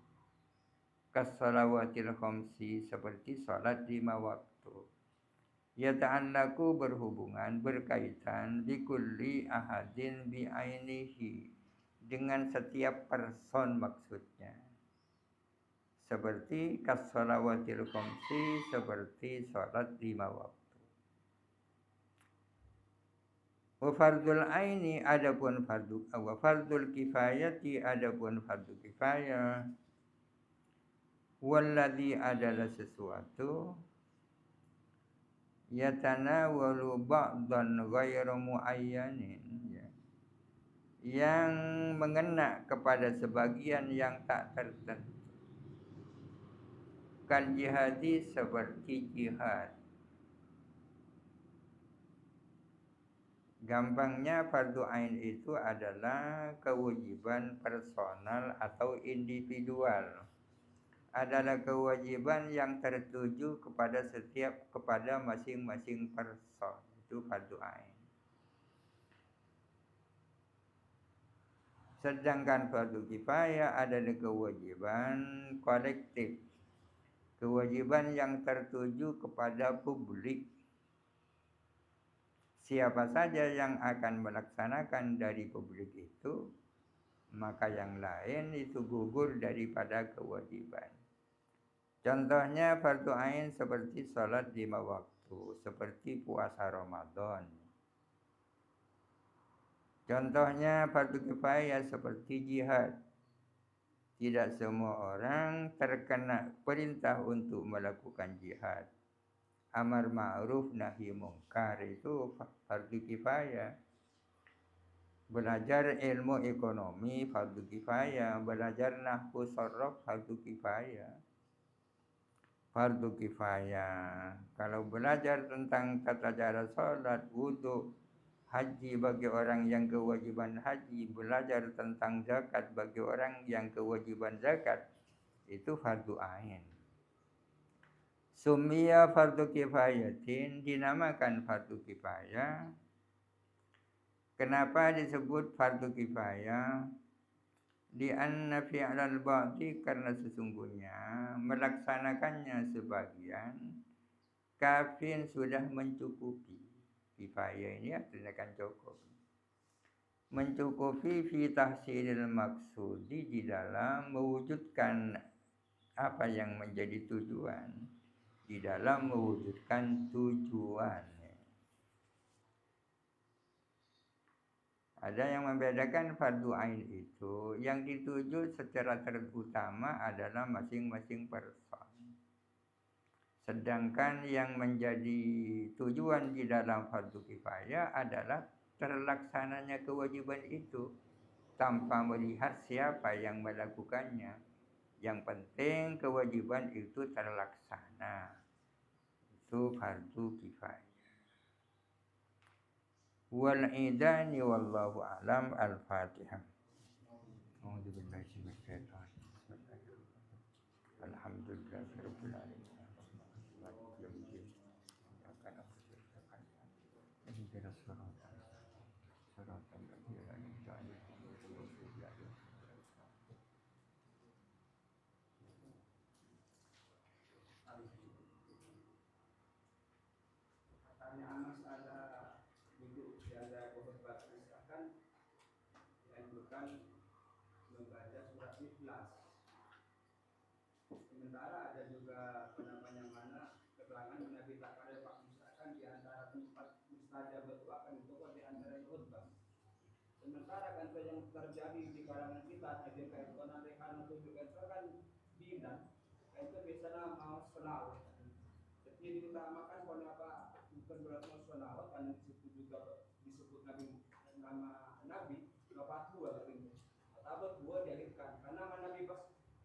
kasalawatil khamsi seperti salat 5 waktu yata'allaku berhubungan berkaitan bi kulli ahadin bi ainihi dengan setiap person maksudnya seperti kasalawatil khamsi seperti salat 5 waktu. Wa fardul aini adapun fardu wa fardul kifayati adapun fardu kifayah walladzi adalah sesuatu yatanawalu ba'dan ghairu muayyanin yang mengena kepada sebagian yang tak tertentu. Kan jihadi seperti jihad. Gampangnya fardu ain itu adalah kewajiban personal atau individual. Adalah kewajiban yang tertuju kepada masing-masing person. Itu fardu ain. Sedangkan fardu kifayah adalah kewajiban kolektif. Kewajiban yang tertuju kepada publik. Siapa saja yang akan melaksanakan dari publik itu, maka yang lain itu gugur daripada kewajiban. Contohnya fardu ain seperti salat 5 waktu, seperti puasa Ramadan. Contohnya fardu kifayah seperti jihad. Tidak semua orang terkena perintah untuk melakukan jihad. Amar ma'ruf nahi mungkar itu fardu kifayah. Belajar ilmu ekonomi fardu kifayah, belajar nahwu sharaf fardu kifayah. Fardu kifayah. Kalau belajar tentang tata cara salat, wudu, haji bagi orang yang kewajiban haji, belajar tentang zakat bagi orang yang kewajiban zakat, itu fardu ain. Summiya fardu kifayatin, dinamakan fardu kifayah. Kenapa disebut fardu kifayah? Di anna fi'lal ba'di, karena sesungguhnya melaksanakannya sebagian kafin sudah mencukupi. Kifayah ini artinya kan cukup. Mencukupi fi tahsilil maksudi di dalam mewujudkan apa yang menjadi tujuan. Di dalam mewujudkan tujuan. Ada yang membedakan fardu ain itu, yang dituju secara terutama adalah masing-masing person. Sedangkan yang menjadi tujuan di dalam fardu kifayah adalah terlaksananya kewajiban itu tanpa melihat siapa yang melakukannya. Yang penting kewajiban itu terlaksana. Itu fardu kifayah. Wal idani wallahu alam. Al-Fatihah. Alhamdulillahirabbil alamin. Maliki yaumiddin. Iyyaka na'budu wa iyyaka nasta'in. Ihdinas siratal ladzina an'amta 'alaihim ghairil maghdubi 'alaihim pertanyaan masalah hidup jaga khutbah misalkan dianjurkan membaca surat Ikhlas. Sementara ada juga mana keterangan Nabi tak pada Pak misalkan di antara tempat mustajab berdoa kan itu kok di antara khutbah. Sementara kan yang terjadi di kalangan kita aja kayak konan rekan itu juga kan bidan itu biasanya mau selawat. Jadi diutamakan kenapa bukan berarti mau selawat karena disitu juga disebut nama Nabi bapak tua gitu. Atau dua dialihkan karena Nabi pas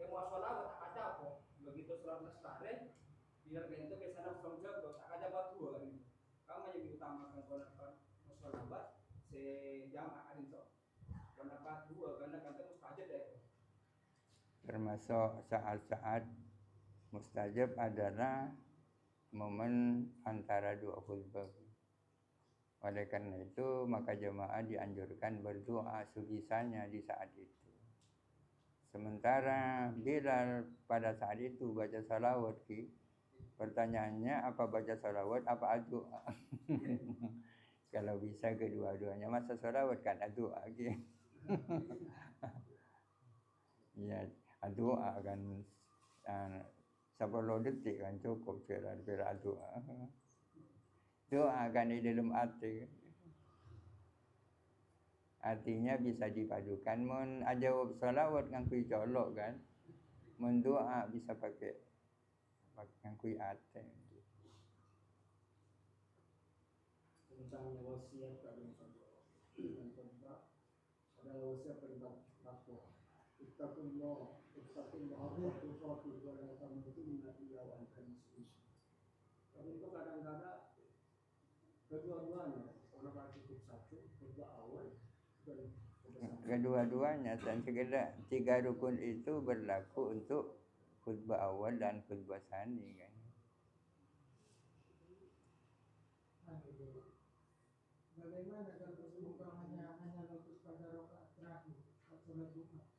mau selawat tak ada apa begitu sholat lestari biar itu biasanya langsung jago tak ada batu gitu. Kamu yang diutamakan kenapa mau selawat sejamaah itu. Kenapa dua karena kata mustajab deh. Termasuk saat-saat mustajab adalah momen antara dua khutbah. Oleh karena itu maka jemaah dianjurkan berdoa sebisanya di saat itu. Sementara Bilal pada saat itu baca salawat pertanyaannya apa baca salawat apa doa? Kalau bisa kedua-duanya masa salawat kan doa ya doa kan 10 detik kan cukup kira-kira doa. Doa kan di dalam hati. Artinya bisa dipadukan mun ajawab salawat kan kui colok kan. Mun doa bisa pakai yang kui ate. Tentang wasiat kami ada wasiat tentang takwa. Ittaqullah haqqa tuqatih wa la tamutunna illa wa antum muslimun. Tapi itu kadang-kadang kedua-duanya orang cukup satu kedua awal dan kedua-duanya dan segala 3 rukun itu berlaku untuk khutbah awal dan khutbah tsani kan. Bagaimana kalau bukan hanya luput pada rakaat terakhir sholat Jumat?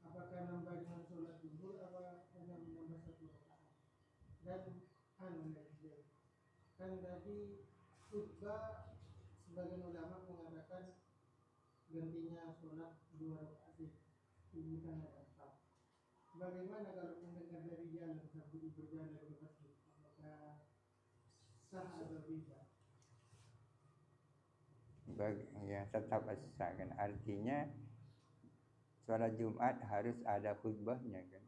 Apakah nambah dengan sholat zuhur atau hanya menambah 1 rakaat? Dan kan tadi khutbah sebagian ulama mengatakan gantinya sholat 2 rakaat bukan ada 4. Bagaimana kalau mendengar dari jalan sambil berjalan ke masjid? Apakah sah atau tidak? Ya tetap sah kan. Artinya sholat Jumat harus ada khutbahnya kan.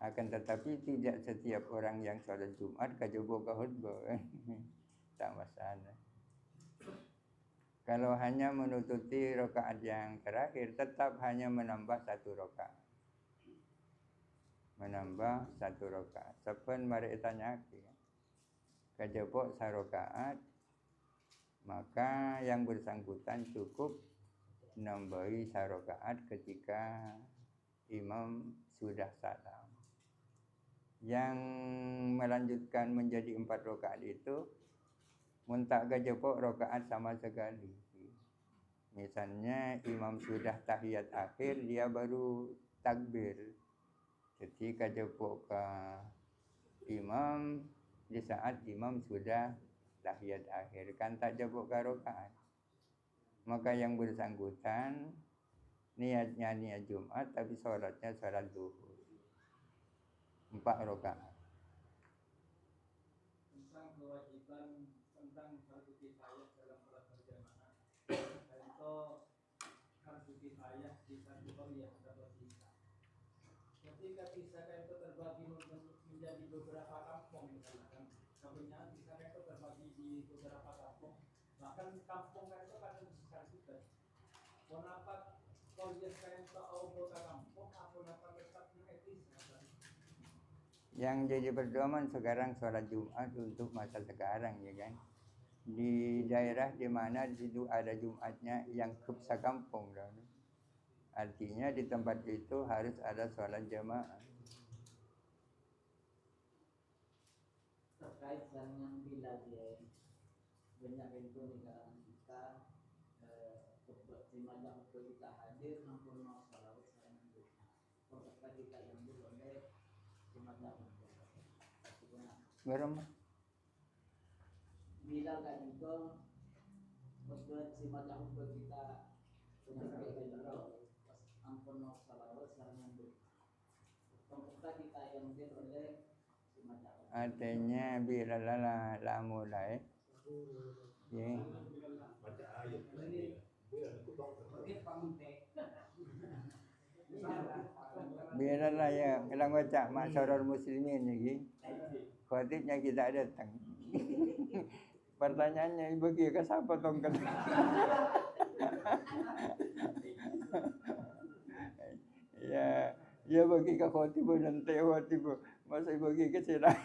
Akan tetapi tidak setiap orang yang sholat Jumat kajubuk ke khutbah kan. Tak masalah. Kalau hanya menutupi rakaat yang terakhir tetap hanya menambah 1 rakaat. Menambah 1 rakaat. Saben mari tanyaki. Kajubuk 1 rakaat maka yang bersangkutan cukup nambahi 1 rakaat ketika imam sudah salam. Yang melanjutkan menjadi 4 rakaat itu muntak kajepok rakaat sama sekali. Misalnya imam sudah tahiyat akhir dia baru takbir. Jadi kajepok ke imam di saat imam sudah tahiyat akhir kan tak jepok ke rakaat. Maka yang bersangkutan niatnya niat Jumat tapi sholatnya sholat zuhur 4 rakaat. Tentang kewajiban tentang fardu kifayah dalam sholat berjamaah. Itu fardu kifayah di satu qaryah atau desa. Ketika kisah itu terbagi menjadi beberapa kampung misalkan, kampungnya kisah itu terbagi di beberapa kampung. Bahkan kampung itu kan besar juga. Kenapa qaryah itu anggota kampung atau kenapa tetapnya etis? Yang jadi pedoman sekarang sholat Jumat untuk masa sekarang ya kan. Di daerah di mana di situ ada Jumatnya yang sekampung. Artinya di tempat itu harus ada sholat jamaah. Terkait dengan bila dia banyak itu di kalangan kita semacam kita hadir namun mau salawat sekarang itu apakah kita yang boleh semacam Berapa? bila kan itu buat semacam kita ampun mau salawat sekarang itu apakah kita yang boleh semacam Artinya bila la mulai ya. Baca ayat ini. Bila lah ya kalau baca masyarakat muslimin lagi khatibnya kita datang. Pertanyaannya bagi ke siapa tongkat? ya bagi ke khatib nanti khatib masih bagi ke sirah.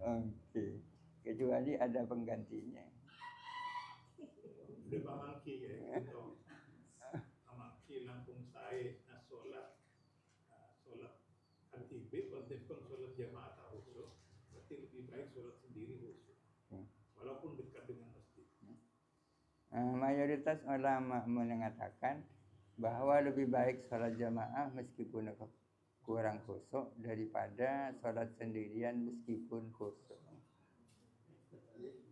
Oke. Kecuali ada penggantinya. Di pamangki ya gitu. Pamangki Lampung saya sholat KTB konten sholat jamaah khusyuk. Berarti lebih baik sholat sendiri khusyuk. Walaupun dekat dengan masjid. Mayoritas ulama mengatakan bahwa lebih baik sholat jamaah meskipun kurang khusyuk daripada sholat sendirian meskipun khusyuk.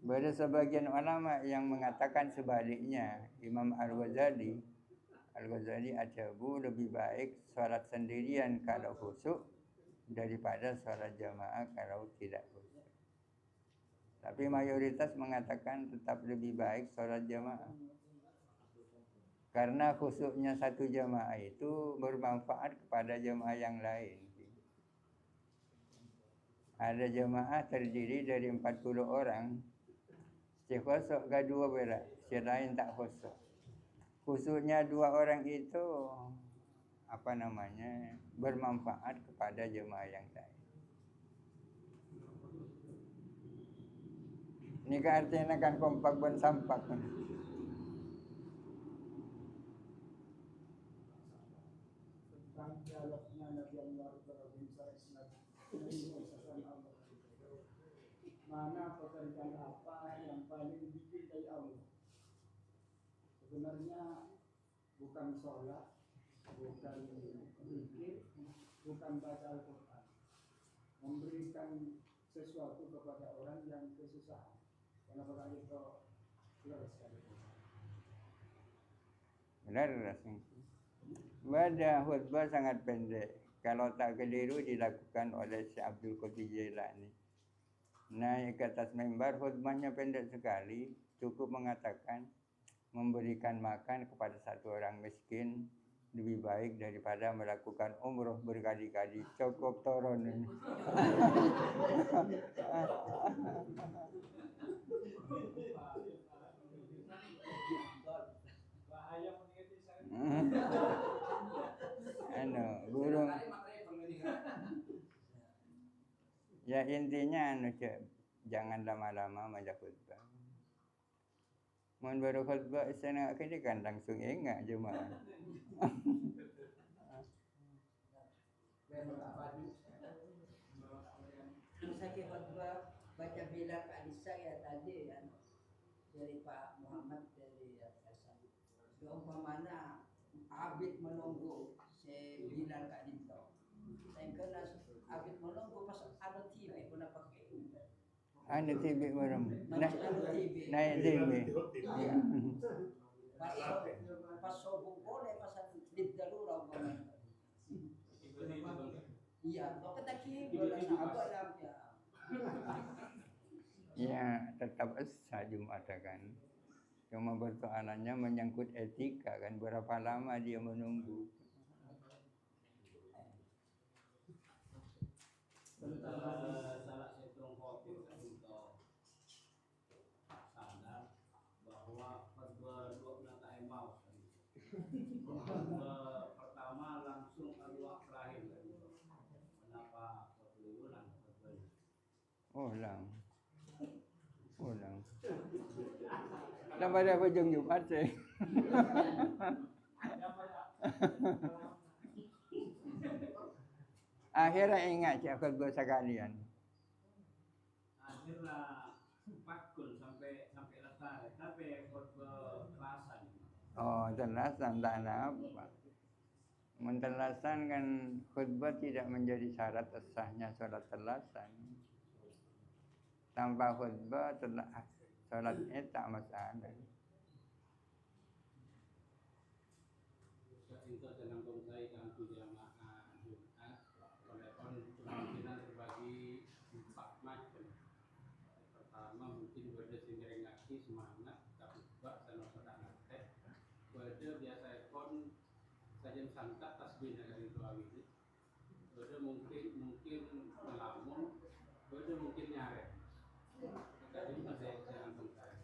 Ada sebagian ulama yang mengatakan sebaliknya. Imam Al-Ghazali ajabu lebih baik sholat sendirian kalau khusyuk daripada sholat jamaah kalau tidak khusyuk. Tapi mayoritas mengatakan tetap lebih baik sholat jamaah. Karena khusyuknya satu jamaah itu bermanfaat kepada jamaah yang lain. Ada jamaah terdiri dari 40 orang. Si khusyuk ke dua berat, si lain tak khusyuk. Khusyuknya 2 orang itu bermanfaat kepada jemaah yang lain. Ini kan artinya kan kompak dan sampak. tentang dialognya Nabi Allah mana pekerjaan apa yang paling dicintai Allah? Sebenarnya bukan sholat, bukan zikir, bukan baca Al-Quran. Memberikan sesuatu kepada orang yang kesusahan. Karena orang itu luar sekali. Benar rasanya. Baca khutbah sangat pendek. Kalau tak keliru dilakukan oleh Syekh Abdul Qadir Jailani. Naik ke atas mimbar, khutbahnya pendek sekali, cukup mengatakan memberikan makan kepada satu orang miskin lebih baik daripada melakukan umroh berkali-kali. Cukup turun ini. Burung. Ya intinya jangan lama-lama baca khutbah. Mun baru khutbah istana kini kan langsung ingat jemaah. Saya khutbah baca bila Alisa ya tadi ya dari Pak Muhammad dari Al-Hasan. Umpamanya abid menunggu si Bilal Kak Dinto. Saya kena abid menunggu pas ada TV pun pakai. Ada TV barang. Naik TV. Iya. Pas sobung boleh pas di darurat umpamanya. Iya, kok ketaki bola sahabat lah ya. Ya, tetap sah Jumat kan. Cuma persoalannya menyangkut etika kan, berapa lama dia menunggu. Salah satu khotib untuk sadar bahwa berdua tak mau. Pertama langsung keluar terakhir. Kenapa ulang? Ulang. Dah pada hujung Jumat sih. Akhirnya ingat cak khutbah sekalian. Akhirnya pakul sampai letar, tapi khutbah kelasan. Oh, terlasan tak apa. Menterlasan kan khutbah tidak menjadi syarat sahnya sholat terlasan. Tanpa khutbah sholatnya tak masalah. Itu dalam bonsai dan jamaah Jumat oleh kemungkinan terbagi 4 macam. Pertama mungkin beda sendiri ngaji semangat khutbah dan sholat nanti. Beda biasa pun saja santak tasbih dari doa ini. Beda mungkin melamun, beda mungkin nyare. Jadi masih jangan bonsai.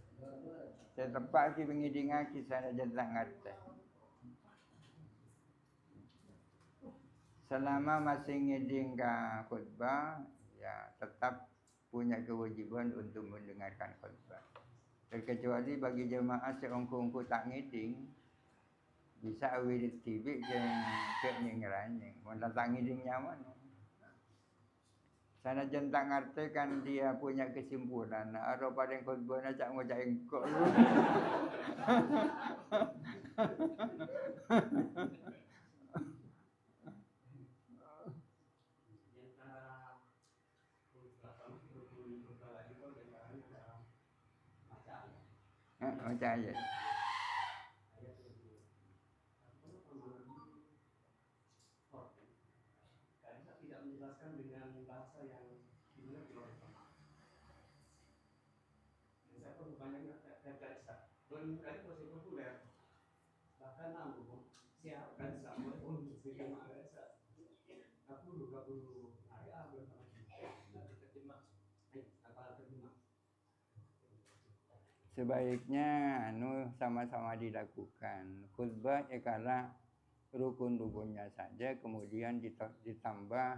Saya tepat si pengidingan kisah aja tak ngerti. Selama masih ngiding ke khutbah, ya tetap punya kewajiban untuk mendengarkan khutbah. Terkecuali bagi jemaah seongko-ongko tak ngiding, bisa awil TV yang ngeranyeng. Mau tak ngiding nyaman. Sana jen tak ngerti kan dia punya kesimpulan. Ada pada yang khutbahnya cak ngocak engkau. Macam aja. Tidak menjelaskan dengan bahasa yang dimengerti oleh teman. Saya pun banyak terkait berkali masih populer. Bahkan namun siapa kan sama pun sering ada. Aku ada terjemah. Apa terjemah? Sebaiknya sama-sama dilakukan. Khutbah karena rukun-rukunnya saja, kemudian ditambah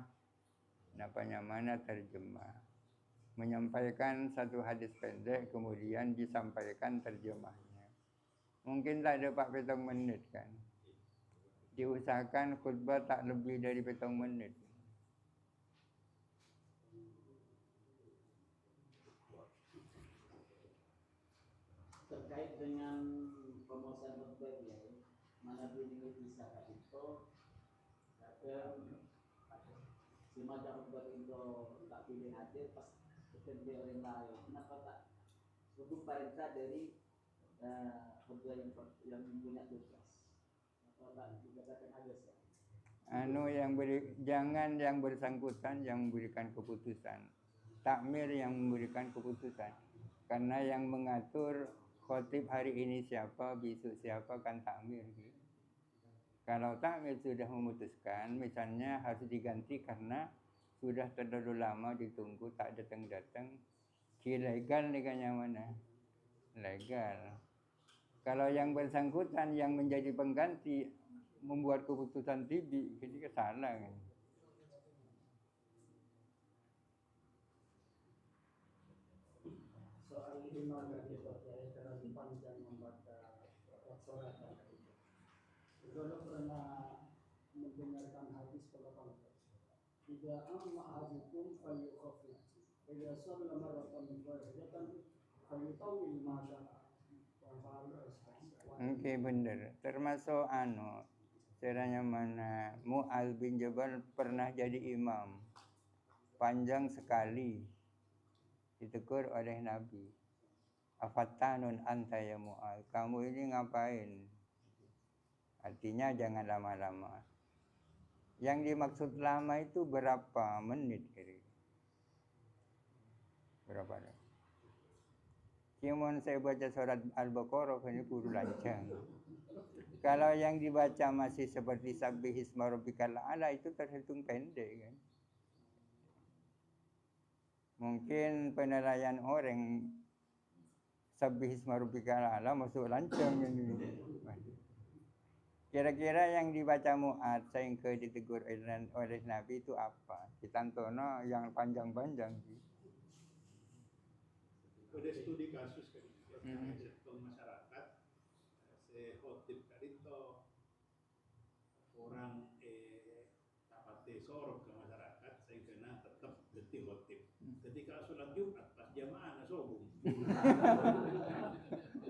mana terjemah. Menyampaikan satu hadis pendek, kemudian disampaikan terjemahnya. Mungkin tak ada 4 menit kan. Diusahakan khutbah tak lebih dari 4 menit. Terkait dengan promosi khutbah ya, mana ini bisa itu kadang si macam khutbah itu tak pilih hadir pas bekerja orang lain. Kenapa tak untuk perintah dari khutbah yang punya tugas? Kenapa tak dikatakan ada sih? Jangan yang bersangkutan yang memberikan keputusan. Takmir yang memberikan keputusan. Karena yang mengatur khotib hari ini siapa, besok siapa kan takmir. Kalau takmir sudah memutuskan, misalnya harus diganti karena sudah terlalu lama ditunggu tak datang-datang, ilegal nikahnya mana? Legal. Kalau yang bersangkutan yang menjadi pengganti membuat keputusan tibi, ini salah kan? Soal imam tadi terkait terlalu panjang membaca surat tadi. Dulu pernah mendengarkan hadis kalau tidak ahadukum falyukhafif. Idza shalla marratan wahidatan falyutawwil ma syaa. Oke, benar. Termasuk caranya mana Mu'adz bin Jabal pernah jadi imam. Panjang sekali ditegur oleh Nabi. Afattanun anta ya Mu'adz. Kamu ini ngapain? Artinya jangan lama-lama. Yang dimaksud lama itu berapa menit kira-kira? Berapa? Cuman saya baca surat Al-Baqarah ini kudu lancang. Kalau yang dibaca masih seperti Sabbihisma rabbikal a'la itu terhitung pendek kan. Mungkin penilaian orang Sabbihisma rabbikal a'la masuk lancang ini. Kira-kira yang dibaca Mu'adz sehingga ditegur oleh Nabi itu apa? Ditantono yang panjang-panjang. Ada studi kasus kan, ke masyarakat, khotib kadito orang tapate sorok ke masyarakat sehingga tetap getih khotib. Ketika sholat Jumat pas jamaah nasobung.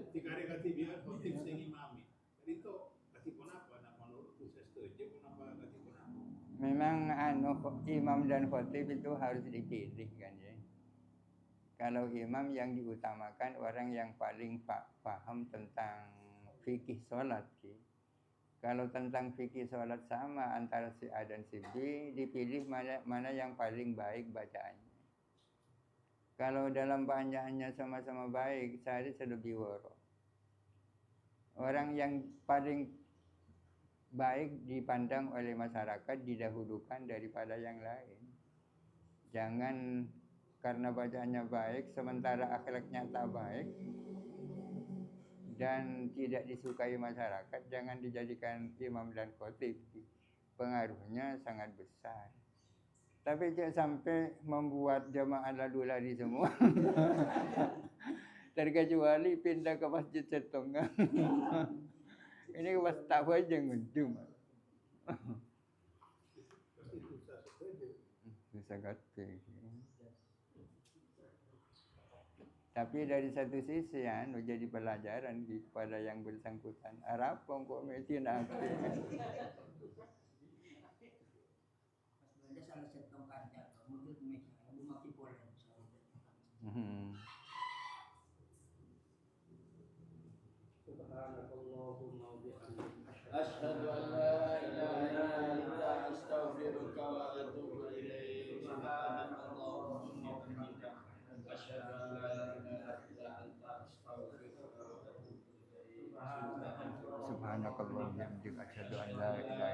Ketika hari biar khotib sing imami. Kadito kasih kenapa? Nak menurut saya setuju kenapa kasih kenapa? Memang imam dan khotib itu harus dipilih kan ya. Kalau imam yang diutamakan orang yang paling paham tentang fikih sholat sih. Kalau tentang fikih sholat sama antara si A dan si B, dipilih mana yang paling baik bacaannya. Kalau dalam bacaannya sama-sama baik, sehari selebih waro. Orang yang paling baik dipandang oleh masyarakat didahulukan daripada yang lain. Jangan karena bacaannya baik sementara akhlaknya tak baik dan tidak disukai masyarakat, jangan dijadikan imam dan khotib. Pengaruhnya sangat besar. Tapi jangan sampai membuat jamaah lalu lari semua. Terkecuali pindah ke masjid Setonggang. Ini pas tahu aja ngujung. Bisa gati. Tapi dari satu sisi jadi pelajaran kepada yang bersangkutan. Arab kok mesti nak. Ada salah satu karya menurut mereka belum mati pola. Subhanakallahumma wa bihamdika Asyhadu an la ilaha illa anta astaghfiruka wa atubu ilaik. Subhanakallahumma wa bihamdika asyhadu an la ilaha illa anta astaghfiruka wa atubu ilaik. Subhanakallahumma wa bihamdika asyhadu an la ilaha